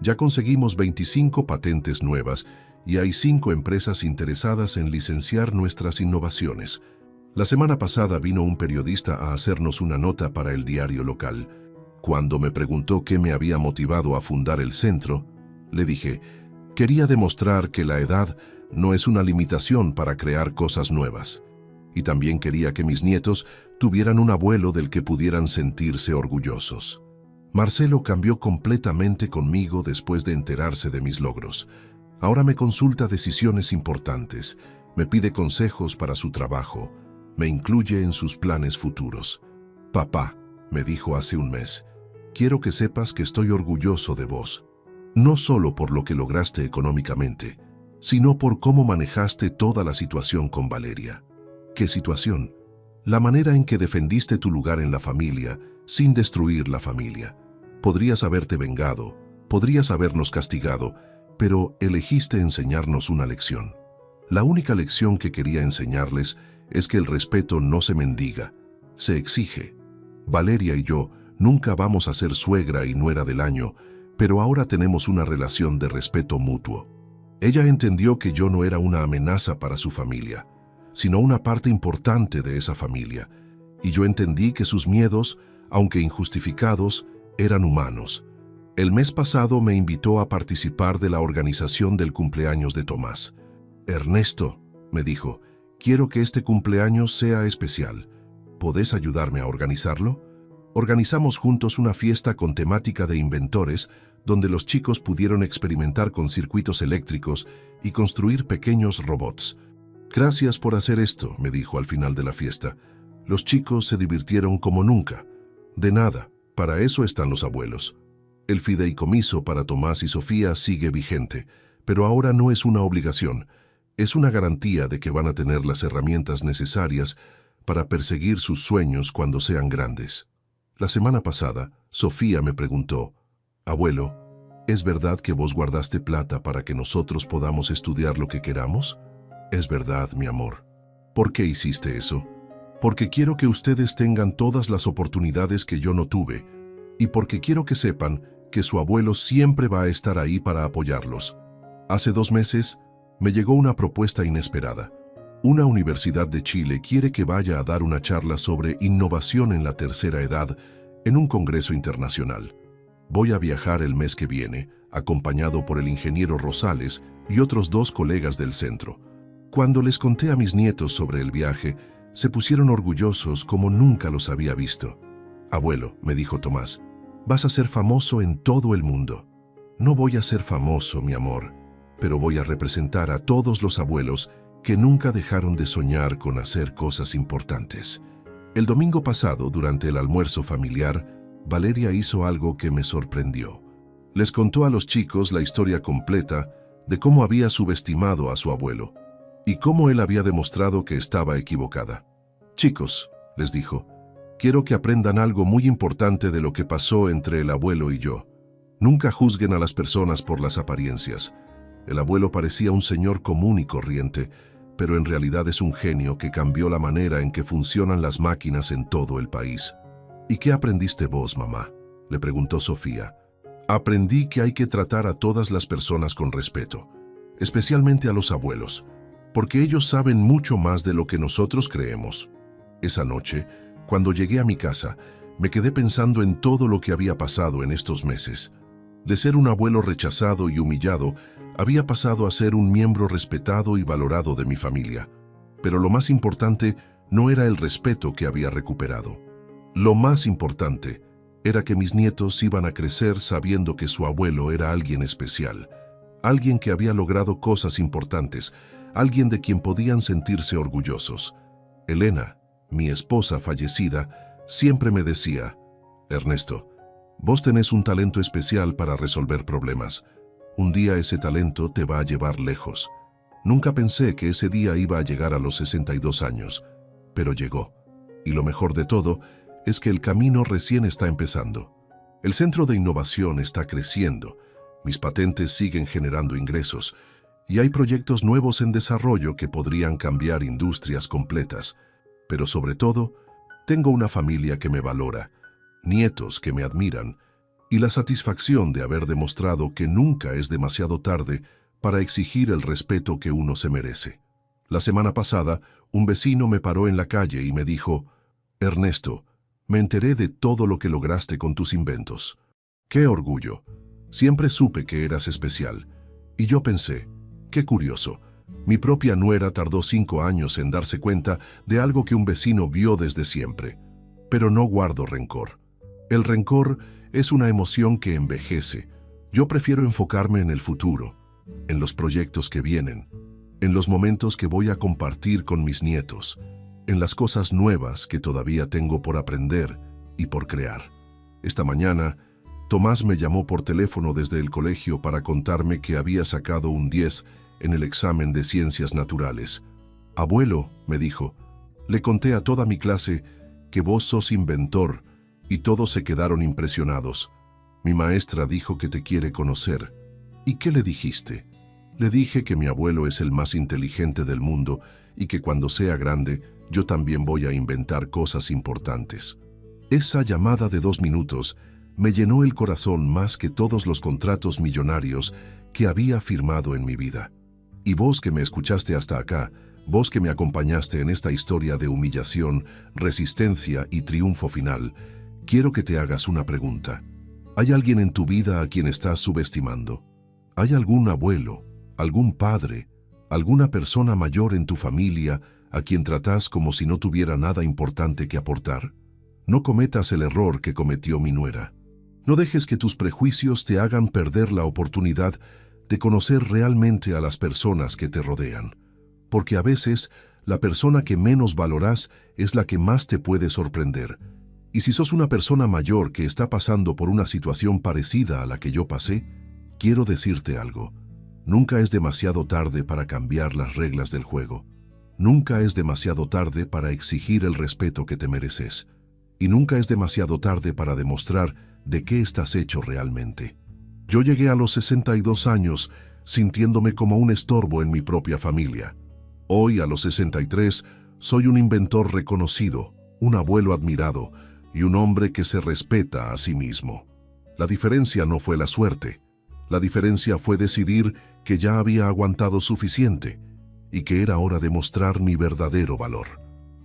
Ya conseguimos 25 patentes nuevas y hay 5 empresas interesadas en licenciar nuestras innovaciones. La semana pasada vino un periodista a hacernos una nota para el diario local. Cuando me preguntó qué me había motivado a fundar el centro, le dije, quería demostrar que la edad no es una limitación para crear cosas nuevas. Y también quería que mis nietos tuvieran un abuelo del que pudieran sentirse orgullosos. Marcelo cambió completamente conmigo después de enterarse de mis logros. Ahora me consulta decisiones importantes, me pide consejos para su trabajo, Me incluye en sus planes futuros. Papá, me dijo hace un mes, quiero que sepas que estoy orgulloso de vos. No solo por lo que lograste económicamente, sino por cómo manejaste toda la situación con Valeria. ¿Qué situación? La manera en que defendiste tu lugar en la familia sin destruir la familia. Podrías haberte vengado, podrías habernos castigado, pero elegiste enseñarnos una lección. La única lección que quería enseñarles es que el respeto no se mendiga, se exige. Valeria y yo nunca vamos a ser suegra y nuera del año, pero ahora tenemos una relación de respeto mutuo. Ella entendió que yo no era una amenaza para su familia, sino una parte importante de esa familia, y yo entendí que sus miedos, aunque injustificados, eran humanos. El mes pasado me invitó a participar de la organización del cumpleaños de Tomás. Ernesto, me dijo, quiero que este cumpleaños sea especial. ¿Podés ayudarme a organizarlo? Organizamos juntos una fiesta con temática de inventores, donde los chicos pudieron experimentar con circuitos eléctricos y construir pequeños robots. Gracias por hacer esto, me dijo al final de la fiesta. Los chicos se divirtieron como nunca. De nada, para eso están los abuelos. El fideicomiso para Tomás y Sofía sigue vigente, pero ahora no es una obligación. Es una garantía de que van a tener las herramientas necesarias para perseguir sus sueños cuando sean grandes. La semana pasada, Sofía me preguntó, «Abuelo, ¿es verdad que vos guardaste plata para que nosotros podamos estudiar lo que queramos?» «Es verdad, mi amor». «¿Por qué hiciste eso?» «Porque quiero que ustedes tengan todas las oportunidades que yo no tuve, y porque quiero que sepan que su abuelo siempre va a estar ahí para apoyarlos». Hace 2 meses, me llegó una propuesta inesperada. Una universidad de Chile quiere que vaya a dar una charla sobre innovación en la tercera edad en un congreso internacional. Voy a viajar el mes que viene, acompañado por el ingeniero Rosales y otros 2 colegas del centro. Cuando les conté a mis nietos sobre el viaje, se pusieron orgullosos como nunca los había visto. «Abuelo», me dijo Tomás, «vas a ser famoso en todo el mundo». «No voy a ser famoso, mi amor, pero voy a representar a todos los abuelos que nunca dejaron de soñar con hacer cosas importantes». El domingo pasado, durante el almuerzo familiar, Valeria hizo algo que me sorprendió. Les contó a los chicos la historia completa de cómo había subestimado a su abuelo y cómo él había demostrado que estaba equivocada. «Chicos», les dijo, «quiero que aprendan algo muy importante de lo que pasó entre el abuelo y yo. Nunca juzguen a las personas por las apariencias. El abuelo parecía un señor común y corriente, pero en realidad es un genio que cambió la manera en que funcionan las máquinas en todo el país». «¿Y qué aprendiste vos, mamá?», le preguntó Sofía. «Aprendí que hay que tratar a todas las personas con respeto, especialmente a los abuelos, porque ellos saben mucho más de lo que nosotros creemos». Esa noche, cuando llegué a mi casa, me quedé pensando en todo lo que había pasado en estos meses. De ser un abuelo rechazado y humillado, había pasado a ser un miembro respetado y valorado de mi familia. Pero lo más importante no era el respeto que había recuperado. Lo más importante era que mis nietos iban a crecer sabiendo que su abuelo era alguien especial, alguien que había logrado cosas importantes, alguien de quien podían sentirse orgullosos. Elena, mi esposa fallecida, siempre me decía, «Ernesto, vos tenés un talento especial para resolver problemas. Un día ese talento te va a llevar lejos». Nunca pensé que ese día iba a llegar a los 62 años, pero llegó. Y lo mejor de todo es que el camino recién está empezando. El centro de innovación está creciendo, mis patentes siguen generando ingresos, y hay proyectos nuevos en desarrollo que podrían cambiar industrias completas. Pero sobre todo, tengo una familia que me valora, nietos que me admiran, y la satisfacción de haber demostrado que nunca es demasiado tarde para exigir el respeto que uno se merece. La semana pasada, un vecino me paró en la calle y me dijo, «Ernesto, me enteré de todo lo que lograste con tus inventos. ¡Qué orgullo! Siempre supe que eras especial». Y yo pensé, qué curioso, mi propia nuera tardó 5 años en darse cuenta de algo que un vecino vio desde siempre. Pero no guardo rencor. El rencor es una emoción que envejece. Yo prefiero enfocarme en el futuro, en los proyectos que vienen, en los momentos que voy a compartir con mis nietos, en las cosas nuevas que todavía tengo por aprender y por crear. Esta mañana, Tomás me llamó por teléfono desde el colegio para contarme que había sacado un 10 en el examen de Ciencias Naturales. «Abuelo», me dijo, «le conté a toda mi clase que vos sos inventor», y todos se quedaron impresionados. «Mi maestra dijo que te quiere conocer». «¿Y qué le dijiste?» «Le dije que mi abuelo es el más inteligente del mundo y que cuando sea grande yo también voy a inventar cosas importantes». Esa llamada de 2 minutos me llenó el corazón más que todos los contratos millonarios que había firmado en mi vida. Y vos que me escuchaste hasta acá, vos que me acompañaste en esta historia de humillación, resistencia y triunfo final, quiero que te hagas una pregunta. ¿Hay alguien en tu vida a quien estás subestimando? ¿Hay algún abuelo, algún padre, alguna persona mayor en tu familia a quien tratás como si no tuviera nada importante que aportar? No cometas el error que cometió mi nuera. No dejes que tus prejuicios te hagan perder la oportunidad de conocer realmente a las personas que te rodean, porque a veces la persona que menos valorás es la que más te puede sorprender. Y si sos una persona mayor que está pasando por una situación parecida a la que yo pasé, quiero decirte algo. Nunca es demasiado tarde para cambiar las reglas del juego. Nunca es demasiado tarde para exigir el respeto que te mereces. Y nunca es demasiado tarde para demostrar de qué estás hecho realmente. Yo llegué a los 62 años sintiéndome como un estorbo en mi propia familia. Hoy, a los 63, soy un inventor reconocido, un abuelo admirado y un hombre que se respeta a sí mismo. La diferencia no fue la suerte. La diferencia fue decidir que ya había aguantado suficiente y que era hora de mostrar mi verdadero valor.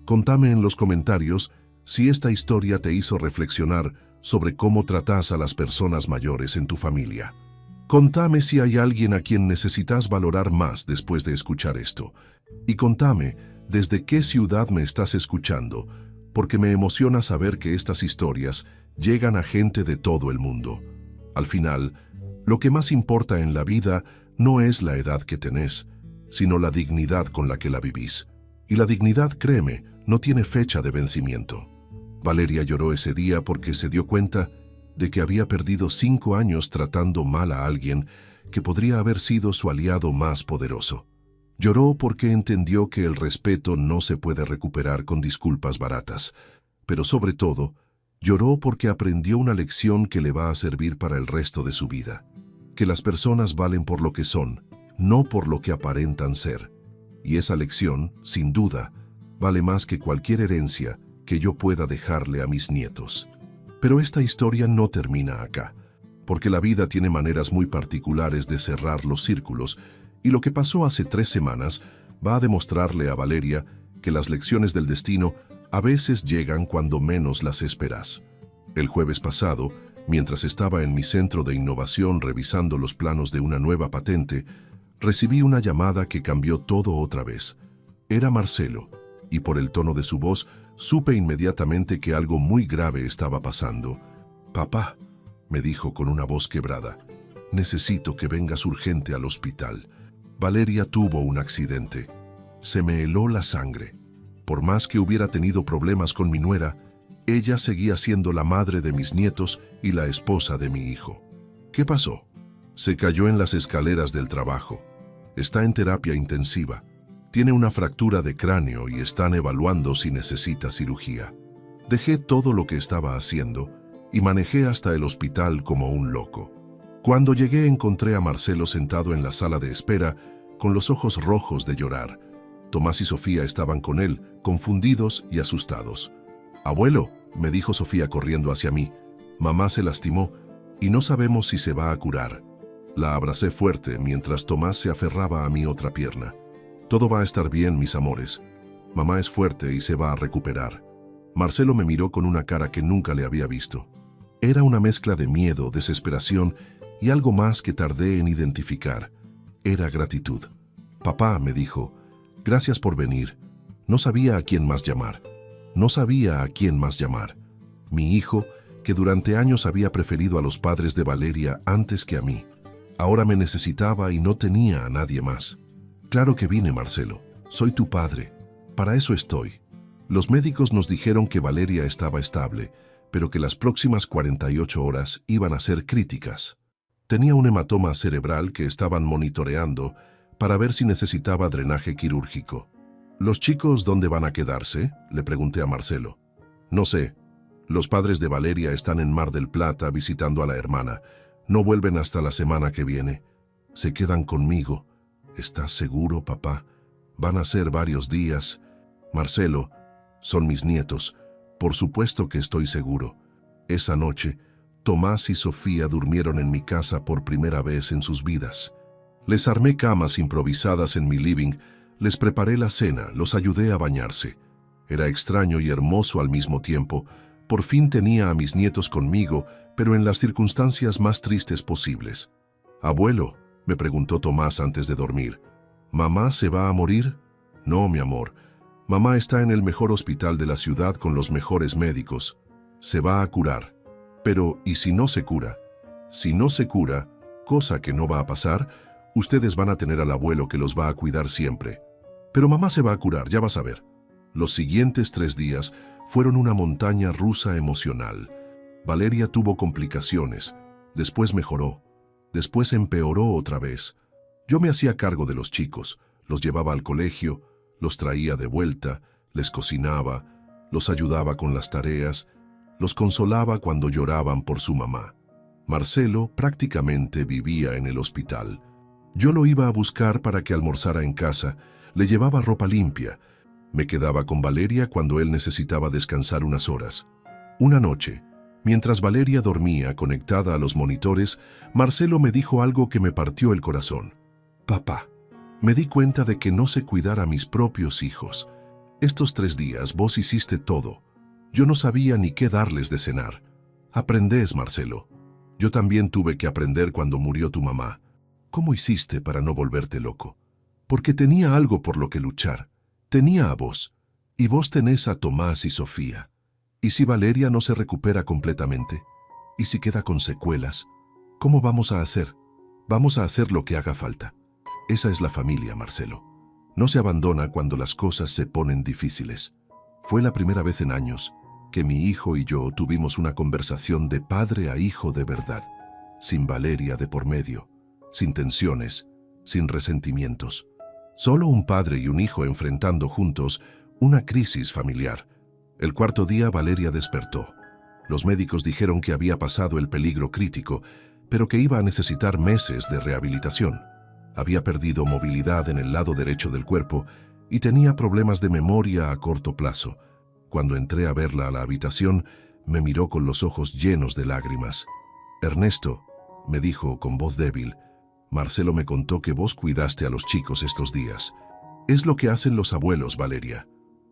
Contame en los comentarios si esta historia te hizo reflexionar sobre cómo tratás a las personas mayores en tu familia. Contame si hay alguien a quien necesitas valorar más después de escuchar esto. Y contame desde qué ciudad me estás escuchando, porque me emociona saber que estas historias llegan a gente de todo el mundo. Al final, lo que más importa en la vida no es la edad que tenés, sino la dignidad con la que la vivís. Y la dignidad, créeme, no tiene fecha de vencimiento. Valeria lloró ese día porque se dio cuenta de que había perdido 5 años tratando mal a alguien que podría haber sido su aliado más poderoso. Lloró porque entendió que el respeto no se puede recuperar con disculpas baratas, pero sobre todo, lloró porque aprendió una lección que le va a servir para el resto de su vida. Que las personas valen por lo que son, no por lo que aparentan ser. Y esa lección, sin duda, vale más que cualquier herencia que yo pueda dejarle a mis nietos. Pero esta historia no termina acá, porque la vida tiene maneras muy particulares de cerrar los círculos, y lo que pasó hace 3 semanas va a demostrarle a Valeria que las lecciones del destino a veces llegan cuando menos las esperas. El jueves pasado, mientras estaba en mi centro de innovación revisando los planos de una nueva patente, recibí una llamada que cambió todo otra vez. Era Marcelo, y por el tono de su voz, supe inmediatamente que algo muy grave estaba pasando. «Papá», me dijo con una voz quebrada, «necesito que vengas urgente al hospital. Valeria tuvo un accidente. Se me heló la sangre. Por más que hubiera tenido problemas con mi nuera, ella seguía siendo la madre de mis nietos y la esposa de mi hijo». «¿Qué pasó?» «Se cayó en las escaleras del trabajo. Está en terapia intensiva. Tiene una fractura de cráneo y están evaluando si necesita cirugía». Dejé todo lo que estaba haciendo y manejé hasta el hospital como un loco. Cuando llegué encontré a Marcelo sentado en la sala de espera con los ojos rojos de llorar. Tomás y Sofía estaban con él, confundidos y asustados. «Abuelo», me dijo Sofía corriendo hacia mí, «mamá se lastimó y no sabemos si se va a curar». La abracé fuerte mientras Tomás se aferraba a mi otra pierna. «Todo va a estar bien, mis amores. Mamá es fuerte y se va a recuperar». Marcelo me miró con una cara que nunca le había visto. Era una mezcla de miedo, desesperación y algo más que tardé en identificar. Era gratitud. «Papá», me dijo, «gracias por venir. No sabía a quién más llamar. No sabía a quién más llamar. Mi hijo, que durante años había preferido a los padres de Valeria antes que a mí, ahora me necesitaba y no tenía a nadie más. Claro que vine, Marcelo. Soy tu padre. Para eso estoy». Los médicos nos dijeron que Valeria estaba estable, pero que las próximas 48 horas iban a ser críticas. Tenía un hematoma cerebral que estaban monitoreando para ver si necesitaba drenaje quirúrgico. ¿Los chicos dónde van a quedarse?, le pregunté a Marcelo. No sé. Los padres de Valeria están en Mar del Plata visitando a la hermana. No vuelven hasta la semana que viene. Se quedan conmigo. ¿Estás seguro, papá? Van a ser varios días. Marcelo, son mis nietos. Por supuesto que estoy seguro. Esa noche, Tomás y Sofía durmieron en mi casa por primera vez en sus vidas. Les armé camas improvisadas en mi living, les preparé la cena, los ayudé a bañarse. Era extraño y hermoso al mismo tiempo. Por fin tenía a mis nietos conmigo, pero en las circunstancias más tristes posibles. «Abuelo», me preguntó Tomás antes de dormir, «¿mamá se va a morir?» «No, mi amor. Mamá está en el mejor hospital de la ciudad con los mejores médicos. Se va a curar. Pero, ¿y si no se cura? Si no se cura, cosa que no va a pasar, ustedes van a tener al abuelo que los va a cuidar siempre. Pero mamá se va a curar, ya vas a ver». Los siguientes 3 días fueron una montaña rusa emocional. Valeria tuvo complicaciones, después mejoró, después empeoró otra vez. Yo me hacía cargo de los chicos, los llevaba al colegio, los traía de vuelta, les cocinaba, los ayudaba con las tareas, los consolaba cuando lloraban por su mamá. Marcelo prácticamente vivía en el hospital. Yo lo iba a buscar para que almorzara en casa, le llevaba ropa limpia. Me quedaba con Valeria cuando él necesitaba descansar unas horas. Una noche, mientras Valeria dormía conectada a los monitores, Marcelo me dijo algo que me partió el corazón. «Papá, me di cuenta de que no sé cuidar a mis propios hijos. Estos 3 días vos hiciste todo. Yo no sabía ni qué darles de cenar. Aprendés, Marcelo. Yo también tuve que aprender cuando murió tu mamá. ¿Cómo hiciste para no volverte loco? Porque tenía algo por lo que luchar. Tenía a vos, y vos tenés a Tomás y Sofía. ¿Y si Valeria no se recupera completamente? ¿Y si queda con secuelas? ¿Cómo vamos a hacer? Vamos a hacer lo que haga falta. Esa es la familia, Marcelo. No se abandona cuando las cosas se ponen difíciles. Fue la primera vez en años que mi hijo y yo tuvimos una conversación de padre a hijo de verdad, sin Valeria de por medio, sin tensiones, sin resentimientos. Solo un padre y un hijo enfrentando juntos una crisis familiar. El 4.º día Valeria despertó. Los médicos dijeron que había pasado el peligro crítico, pero que iba a necesitar meses de rehabilitación. Había perdido movilidad en el lado derecho del cuerpo y tenía problemas de memoria a corto plazo. Cuando entré a verla a la habitación, me miró con los ojos llenos de lágrimas. «Ernesto», me dijo con voz débil, «Marcelo me contó que vos cuidaste a los chicos estos días. Es lo que hacen los abuelos, Valeria.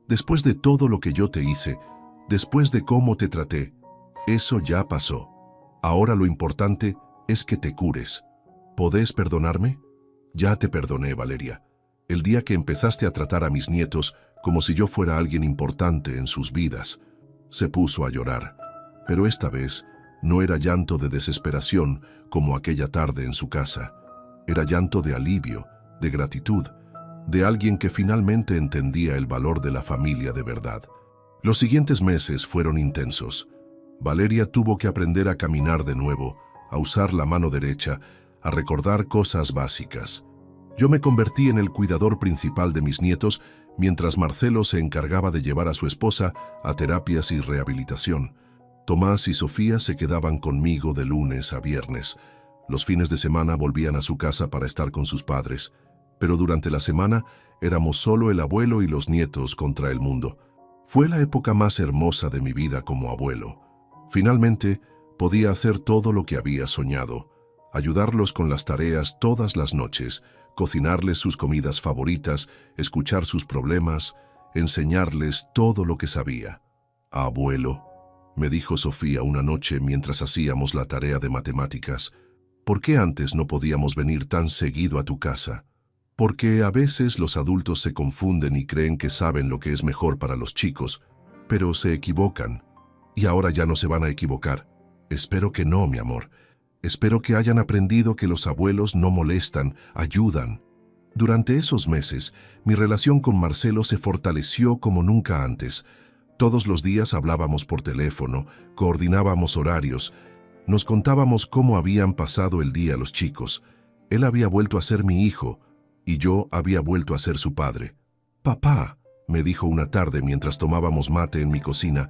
Después de todo lo que yo te hice, después de cómo te traté, eso ya pasó. Ahora lo importante es que te cures. ¿Podés perdonarme?» «Ya te perdoné, Valeria. El día que empezaste a tratar a mis nietos como si yo fuera alguien importante en sus vidas». Se puso a llorar, pero esta vez no era llanto de desesperación como aquella tarde en su casa. Era llanto de alivio, de gratitud, de alguien que finalmente entendía el valor de la familia de verdad. Los siguientes meses fueron intensos. Valeria tuvo que aprender a caminar de nuevo, a usar la mano derecha, a recordar cosas básicas. Yo me convertí en el cuidador principal de mis nietos, mientras Marcelo se encargaba de llevar a su esposa a terapias y rehabilitación. Tomás y Sofía se quedaban conmigo de lunes a viernes. Los fines de semana volvían a su casa para estar con sus padres, pero durante la semana éramos solo el abuelo y los nietos contra el mundo. Fue la época más hermosa de mi vida como abuelo. Finalmente, podía hacer todo lo que había soñado, ayudarlos con las tareas todas las noches, cocinarles sus comidas favoritas, escuchar sus problemas, enseñarles todo lo que sabía. «Abuelo», me dijo Sofía una noche mientras hacíamos la tarea de matemáticas, «¿por qué antes no podíamos venir tan seguido a tu casa?» Porque a veces los adultos se confunden y creen que saben lo que es mejor para los chicos, pero se equivocan. Y ahora ya no se van a equivocar. Espero que no, mi amor. Espero que hayan aprendido que los abuelos no molestan, ayudan. Durante esos meses, mi relación con Marcelo se fortaleció como nunca antes. Todos los días hablábamos por teléfono, coordinábamos horarios, nos contábamos cómo habían pasado el día los chicos. Él había vuelto a ser mi hijo y yo había vuelto a ser su padre. «Papá», me dijo una tarde mientras tomábamos mate en mi cocina,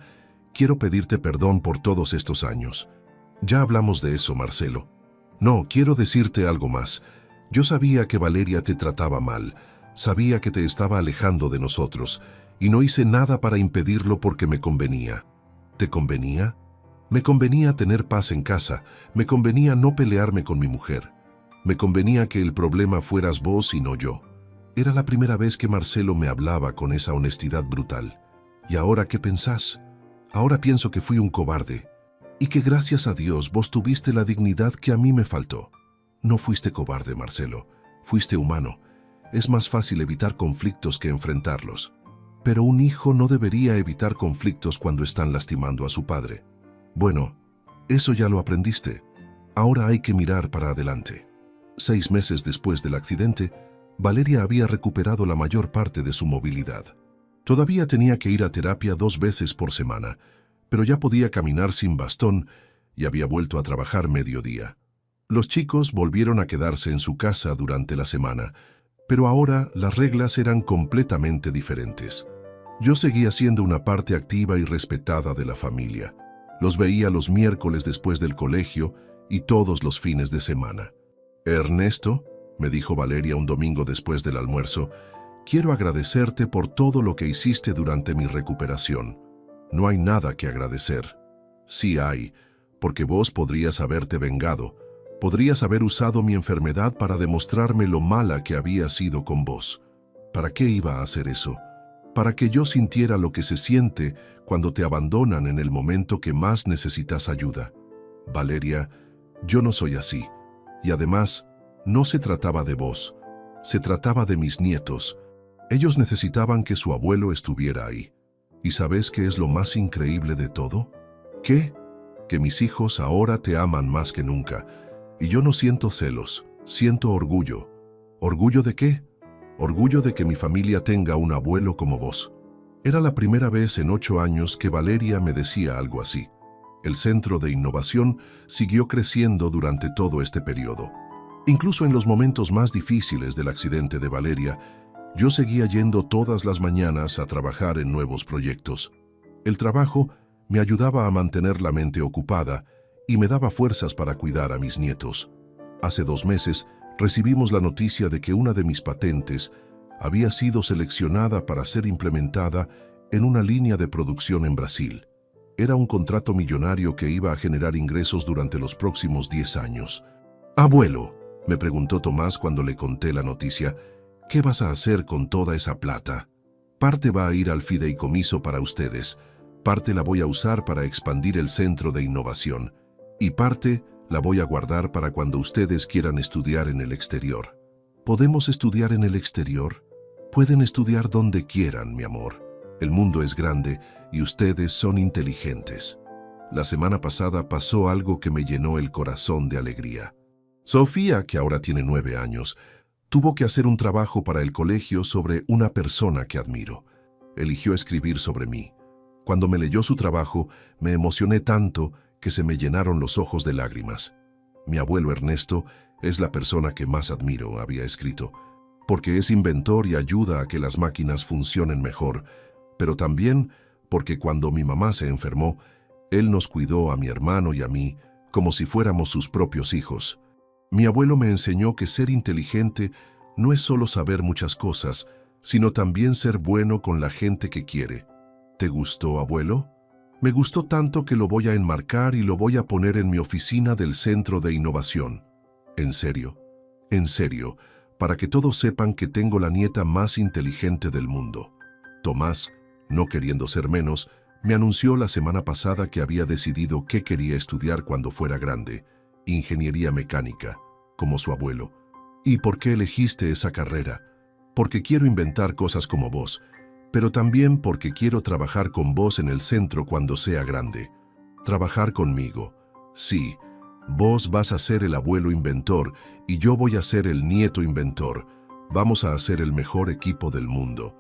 «quiero pedirte perdón por todos estos años». «Ya hablamos de eso, Marcelo». «No, quiero decirte algo más. Yo sabía que Valeria te trataba mal, sabía que te estaba alejando de nosotros, y no hice nada para impedirlo porque me convenía». «¿Te convenía?» «Me convenía tener paz en casa, me convenía no pelearme con mi mujer. Me convenía que el problema fueras vos y no yo». Era la primera vez que Marcelo me hablaba con esa honestidad brutal. «¿Y ahora qué pensás?» «Ahora pienso que fui un cobarde, y que gracias a Dios vos tuviste la dignidad que a mí me faltó». «No fuiste cobarde, Marcelo, fuiste humano. Es más fácil evitar conflictos que enfrentarlos. Pero un hijo no debería evitar conflictos cuando están lastimando a su padre». «Bueno, eso ya lo aprendiste. Ahora hay que mirar para adelante». 6 meses después del accidente, Valeria había recuperado la mayor parte de su movilidad. Todavía tenía que ir a terapia 2 veces por semana, pero ya podía caminar sin bastón y había vuelto a trabajar mediodía. Los chicos volvieron a quedarse en su casa durante la semana, pero ahora las reglas eran completamente diferentes. Yo seguía siendo una parte activa y respetada de la familia. Los veía los miércoles después del colegio y todos los fines de semana. «Ernesto», me dijo Valeria un domingo después del almuerzo, «quiero agradecerte por todo lo que hiciste durante mi recuperación». «No hay nada que agradecer». «Sí hay, porque vos podrías haberte vengado. Podrías haber usado mi enfermedad para demostrarme lo mala que había sido con vos». «¿Para qué iba a hacer eso?» «Para que yo sintiera lo que se siente cuando te abandonan en el momento que más necesitas ayuda». «Valeria, yo no soy así. Y además, no se trataba de vos, se trataba de mis nietos. Ellos necesitaban que su abuelo estuviera ahí. ¿Y sabes qué es lo más increíble de todo? ¿Qué? Que mis hijos ahora te aman más que nunca. Y yo no siento celos, siento orgullo». «¿Orgullo de qué?» «Orgullo de que mi familia tenga un abuelo como vos». Era la primera vez en 8 años que Valeria me decía algo así. El Centro de Innovación siguió creciendo durante todo este periodo. Incluso en los momentos más difíciles del accidente de Valeria, yo seguía yendo todas las mañanas a trabajar en nuevos proyectos. El trabajo me ayudaba a mantener la mente ocupada y me daba fuerzas para cuidar a mis nietos. Hace 2 meses recibimos la noticia de que una de mis patentes había sido seleccionada para ser implementada en una línea de producción en Brasil. Era un contrato millonario que iba a generar ingresos durante los próximos 10 años. «Abuelo», me preguntó Tomás cuando le conté la noticia, «¿qué vas a hacer con toda esa plata?» «Parte va a ir al fideicomiso para ustedes, parte la voy a usar para expandir el centro de innovación y parte la voy a guardar para cuando ustedes quieran estudiar en el exterior». «¿Podemos estudiar en el exterior?» «Pueden estudiar donde quieran, mi amor. El mundo es grande y ustedes son inteligentes». La semana pasada pasó algo que me llenó el corazón de alegría. Sofía, que ahora tiene 9 años, tuvo que hacer un trabajo para el colegio sobre una persona que admiro. Eligió escribir sobre mí. Cuando me leyó su trabajo, me emocioné tanto que se me llenaron los ojos de lágrimas. «Mi abuelo Ernesto es la persona que más admiro», había escrito, «porque es inventor y ayuda a que las máquinas funcionen mejor, pero también porque cuando mi mamá se enfermó, él nos cuidó a mi hermano y a mí como si fuéramos sus propios hijos. Mi abuelo me enseñó que ser inteligente no es solo saber muchas cosas, sino también ser bueno con la gente que quiere». «¿Te gustó, abuelo?» «Me gustó tanto que lo voy a enmarcar y lo voy a poner en mi oficina del Centro de Innovación». «¿En serio?» «En serio, para que todos sepan que tengo la nieta más inteligente del mundo». Tomás, no queriendo ser menos, me anunció la semana pasada que había decidido qué quería estudiar cuando fuera grande: ingeniería mecánica, como su abuelo. «¿Y por qué elegiste esa carrera?» «Porque quiero inventar cosas como vos, pero también porque quiero trabajar con vos en el centro cuando sea grande». «Trabajar conmigo». «Sí, vos vas a ser el abuelo inventor y yo voy a ser el nieto inventor. Vamos a hacer el mejor equipo del mundo.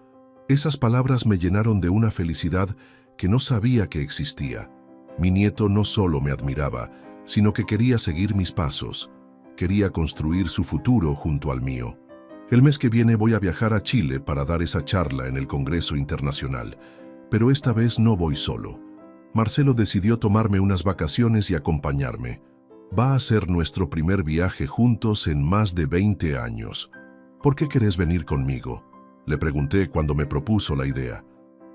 Esas palabras me llenaron de una felicidad que no sabía que existía. Mi nieto no solo me admiraba, sino que quería seguir mis pasos. Quería construir su futuro junto al mío. El mes que viene voy a viajar a Chile para dar esa charla en el Congreso Internacional, pero esta vez no voy solo. Marcelo decidió tomarme unas vacaciones y acompañarme. Va a ser nuestro primer viaje juntos en más de 20 años. ¿Por qué querés venir conmigo?, le pregunté cuando me propuso la idea.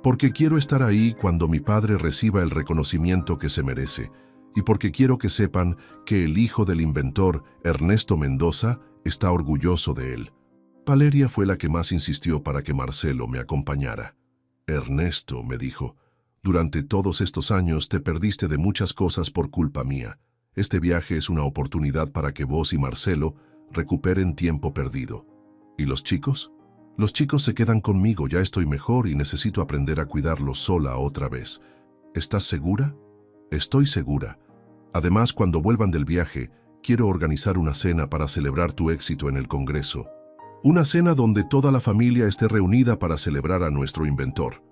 Porque quiero estar ahí cuando mi padre reciba el reconocimiento que se merece, y porque quiero que sepan que el hijo del inventor, Ernesto Mendoza, está orgulloso de él. Valeria fue la que más insistió para que Marcelo me acompañara. Ernesto, me dijo, durante todos estos años te perdiste de muchas cosas por culpa mía. Este viaje es una oportunidad para que vos y Marcelo recuperen tiempo perdido. ¿Y los chicos? Los chicos se quedan conmigo, ya estoy mejor y necesito aprender a cuidarlos sola otra vez. ¿Estás segura? Estoy segura. Además, cuando vuelvan del viaje, quiero organizar una cena para celebrar tu éxito en el Congreso. Una cena donde toda la familia esté reunida para celebrar a nuestro inventor.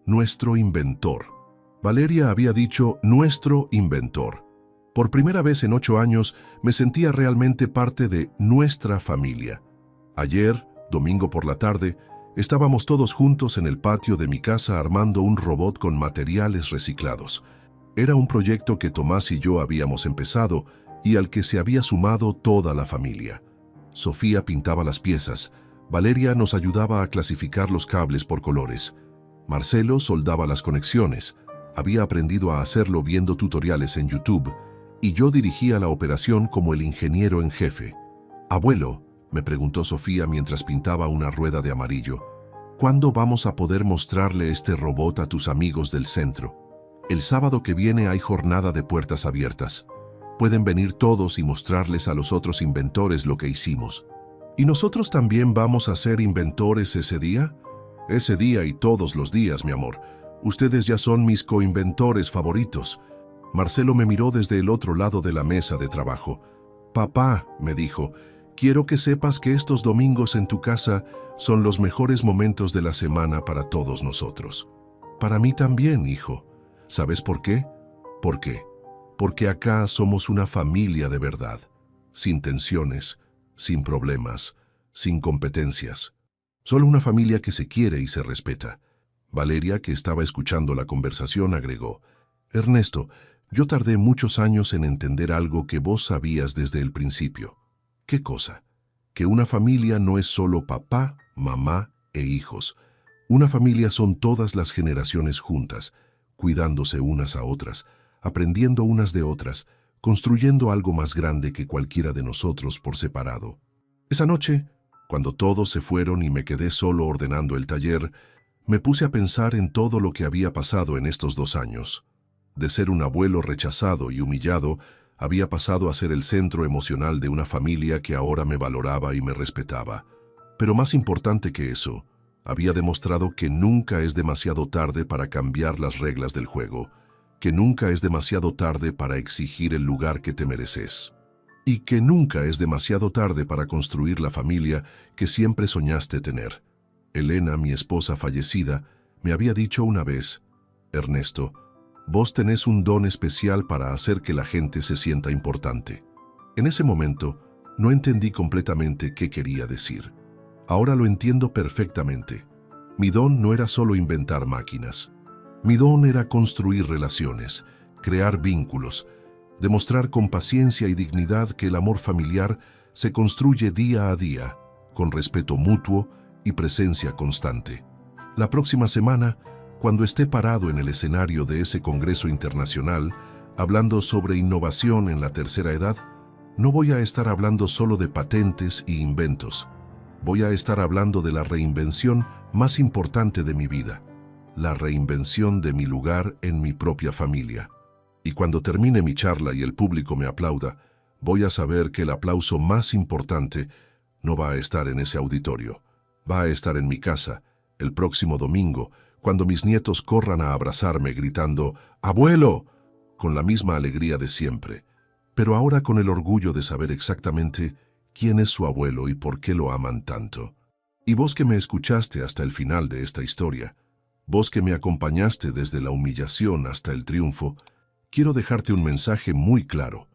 Nuestro inventor. Valeria había dicho nuestro inventor. Por primera vez en 8 años me sentía realmente parte de nuestra familia. Ayer, domingo por la tarde, estábamos todos juntos en el patio de mi casa armando un robot con materiales reciclados. Era un proyecto que Tomás y yo habíamos empezado y al que se había sumado toda la familia. Sofía pintaba las piezas, Valeria nos ayudaba a clasificar los cables por colores. Marcelo soldaba las conexiones, había aprendido a hacerlo viendo tutoriales en YouTube, y yo dirigía la operación como el ingeniero en jefe. «Abuelo», me preguntó Sofía mientras pintaba una rueda de amarillo, ¿cuándo vamos a poder mostrarle este robot a tus amigos del centro? El sábado que viene hay jornada de puertas abiertas. Pueden venir todos y mostrarles a los otros inventores lo que hicimos. ¿Y nosotros también vamos a ser inventores ese día? Ese día y todos los días, mi amor. Ustedes ya son mis coinventores favoritos. Marcelo me miró desde el otro lado de la mesa de trabajo. Papá, me dijo, quiero que sepas que estos domingos en tu casa son los mejores momentos de la semana para todos nosotros. Para mí también, hijo. ¿Sabes por qué? ¿Por qué? Porque acá somos una familia de verdad, sin tensiones, sin problemas, sin competencias. Solo una familia que se quiere y se respeta. Valeria, que estaba escuchando la conversación, agregó, Ernesto, yo tardé muchos años en entender algo que vos sabías desde el principio. ¿Qué cosa? Que una familia no es solo papá, mamá e hijos. Una familia son todas las generaciones juntas, cuidándose unas a otras, aprendiendo unas de otras, construyendo algo más grande que cualquiera de nosotros por separado. Esa noche, cuando todos se fueron y me quedé solo ordenando el taller, me puse a pensar en todo lo que había pasado en estos 2 años. De ser un abuelo rechazado y humillado, había pasado a ser el centro emocional de una familia que ahora me valoraba y me respetaba. Pero más importante que eso, había demostrado que nunca es demasiado tarde para cambiar las reglas del juego, que nunca es demasiado tarde para exigir el lugar que te mereces, y que nunca es demasiado tarde para construir la familia que siempre soñaste tener. Elena, mi esposa fallecida, me había dicho una vez, Ernesto, vos tenés un don especial para hacer que la gente se sienta importante. En ese momento, no entendí completamente qué quería decir. Ahora lo entiendo perfectamente. Mi don no era solo inventar máquinas. Mi don era construir relaciones, crear vínculos, demostrar con paciencia y dignidad que el amor familiar se construye día a día, con respeto mutuo y presencia constante. La próxima semana, cuando esté parado en el escenario de ese Congreso Internacional, hablando sobre innovación en la tercera edad, no voy a estar hablando solo de patentes y inventos. Voy a estar hablando de la reinvención más importante de mi vida, la reinvención de mi lugar en mi propia familia. Y cuando termine mi charla y el público me aplauda, voy a saber que el aplauso más importante no va a estar en ese auditorio, va a estar en mi casa, el próximo domingo, cuando mis nietos corran a abrazarme gritando ¡Abuelo!, con la misma alegría de siempre, pero ahora con el orgullo de saber exactamente quién es su abuelo y por qué lo aman tanto. Y vos que me escuchaste hasta el final de esta historia, vos que me acompañaste desde la humillación hasta el triunfo, quiero dejarte un mensaje muy claro.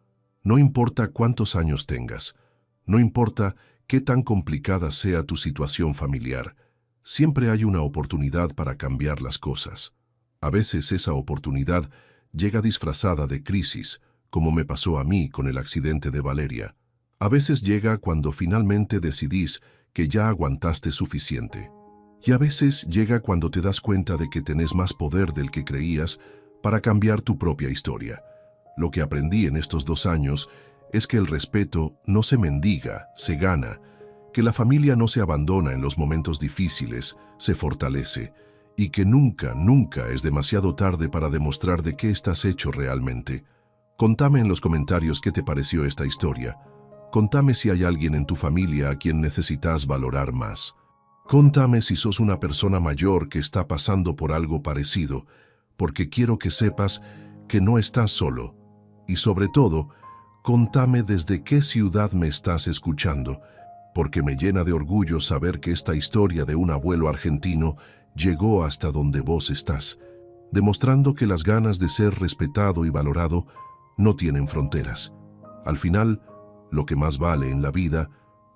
No importa cuántos años tengas, no importa qué tan complicada sea tu situación familiar, siempre hay una oportunidad para cambiar las cosas. A veces esa oportunidad llega disfrazada de crisis, como me pasó a mí con el accidente de Valeria. A veces llega cuando finalmente decidís que ya aguantaste suficiente. Y a veces llega cuando te das cuenta de que tenés más poder del que creías para cambiar tu propia historia. Lo que aprendí en estos 2 años es que el respeto no se mendiga, se gana, que la familia no se abandona en los momentos difíciles, se fortalece, y que nunca, nunca es demasiado tarde para demostrar de qué estás hecho realmente. Contame en los comentarios qué te pareció esta historia. Contame si hay alguien en tu familia a quien necesitas valorar más. Contame si sos una persona mayor que está pasando por algo parecido, porque quiero que sepas que no estás solo. Y sobre todo, contame desde qué ciudad me estás escuchando, porque me llena de orgullo saber que esta historia de un abuelo argentino llegó hasta donde vos estás, demostrando que las ganas de ser respetado y valorado no tienen fronteras. Al final, lo que más vale en la vida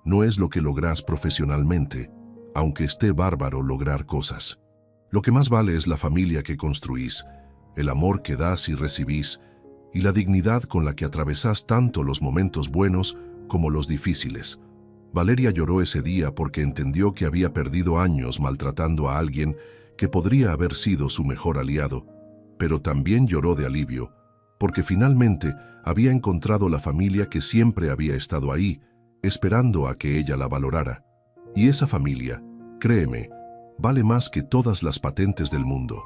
no es lo que lográs profesionalmente, aunque esté bárbaro lograr cosas. Lo que más vale es la familia que construís, el amor que das y recibís, y la dignidad con la que atravesás tanto los momentos buenos como los difíciles. Valeria lloró ese día porque entendió que había perdido años maltratando a alguien que podría haber sido su mejor aliado, pero también lloró de alivio, porque finalmente había encontrado la familia que siempre había estado ahí, esperando a que ella la valorara. Y esa familia, créeme, vale más que todas las patentes del mundo.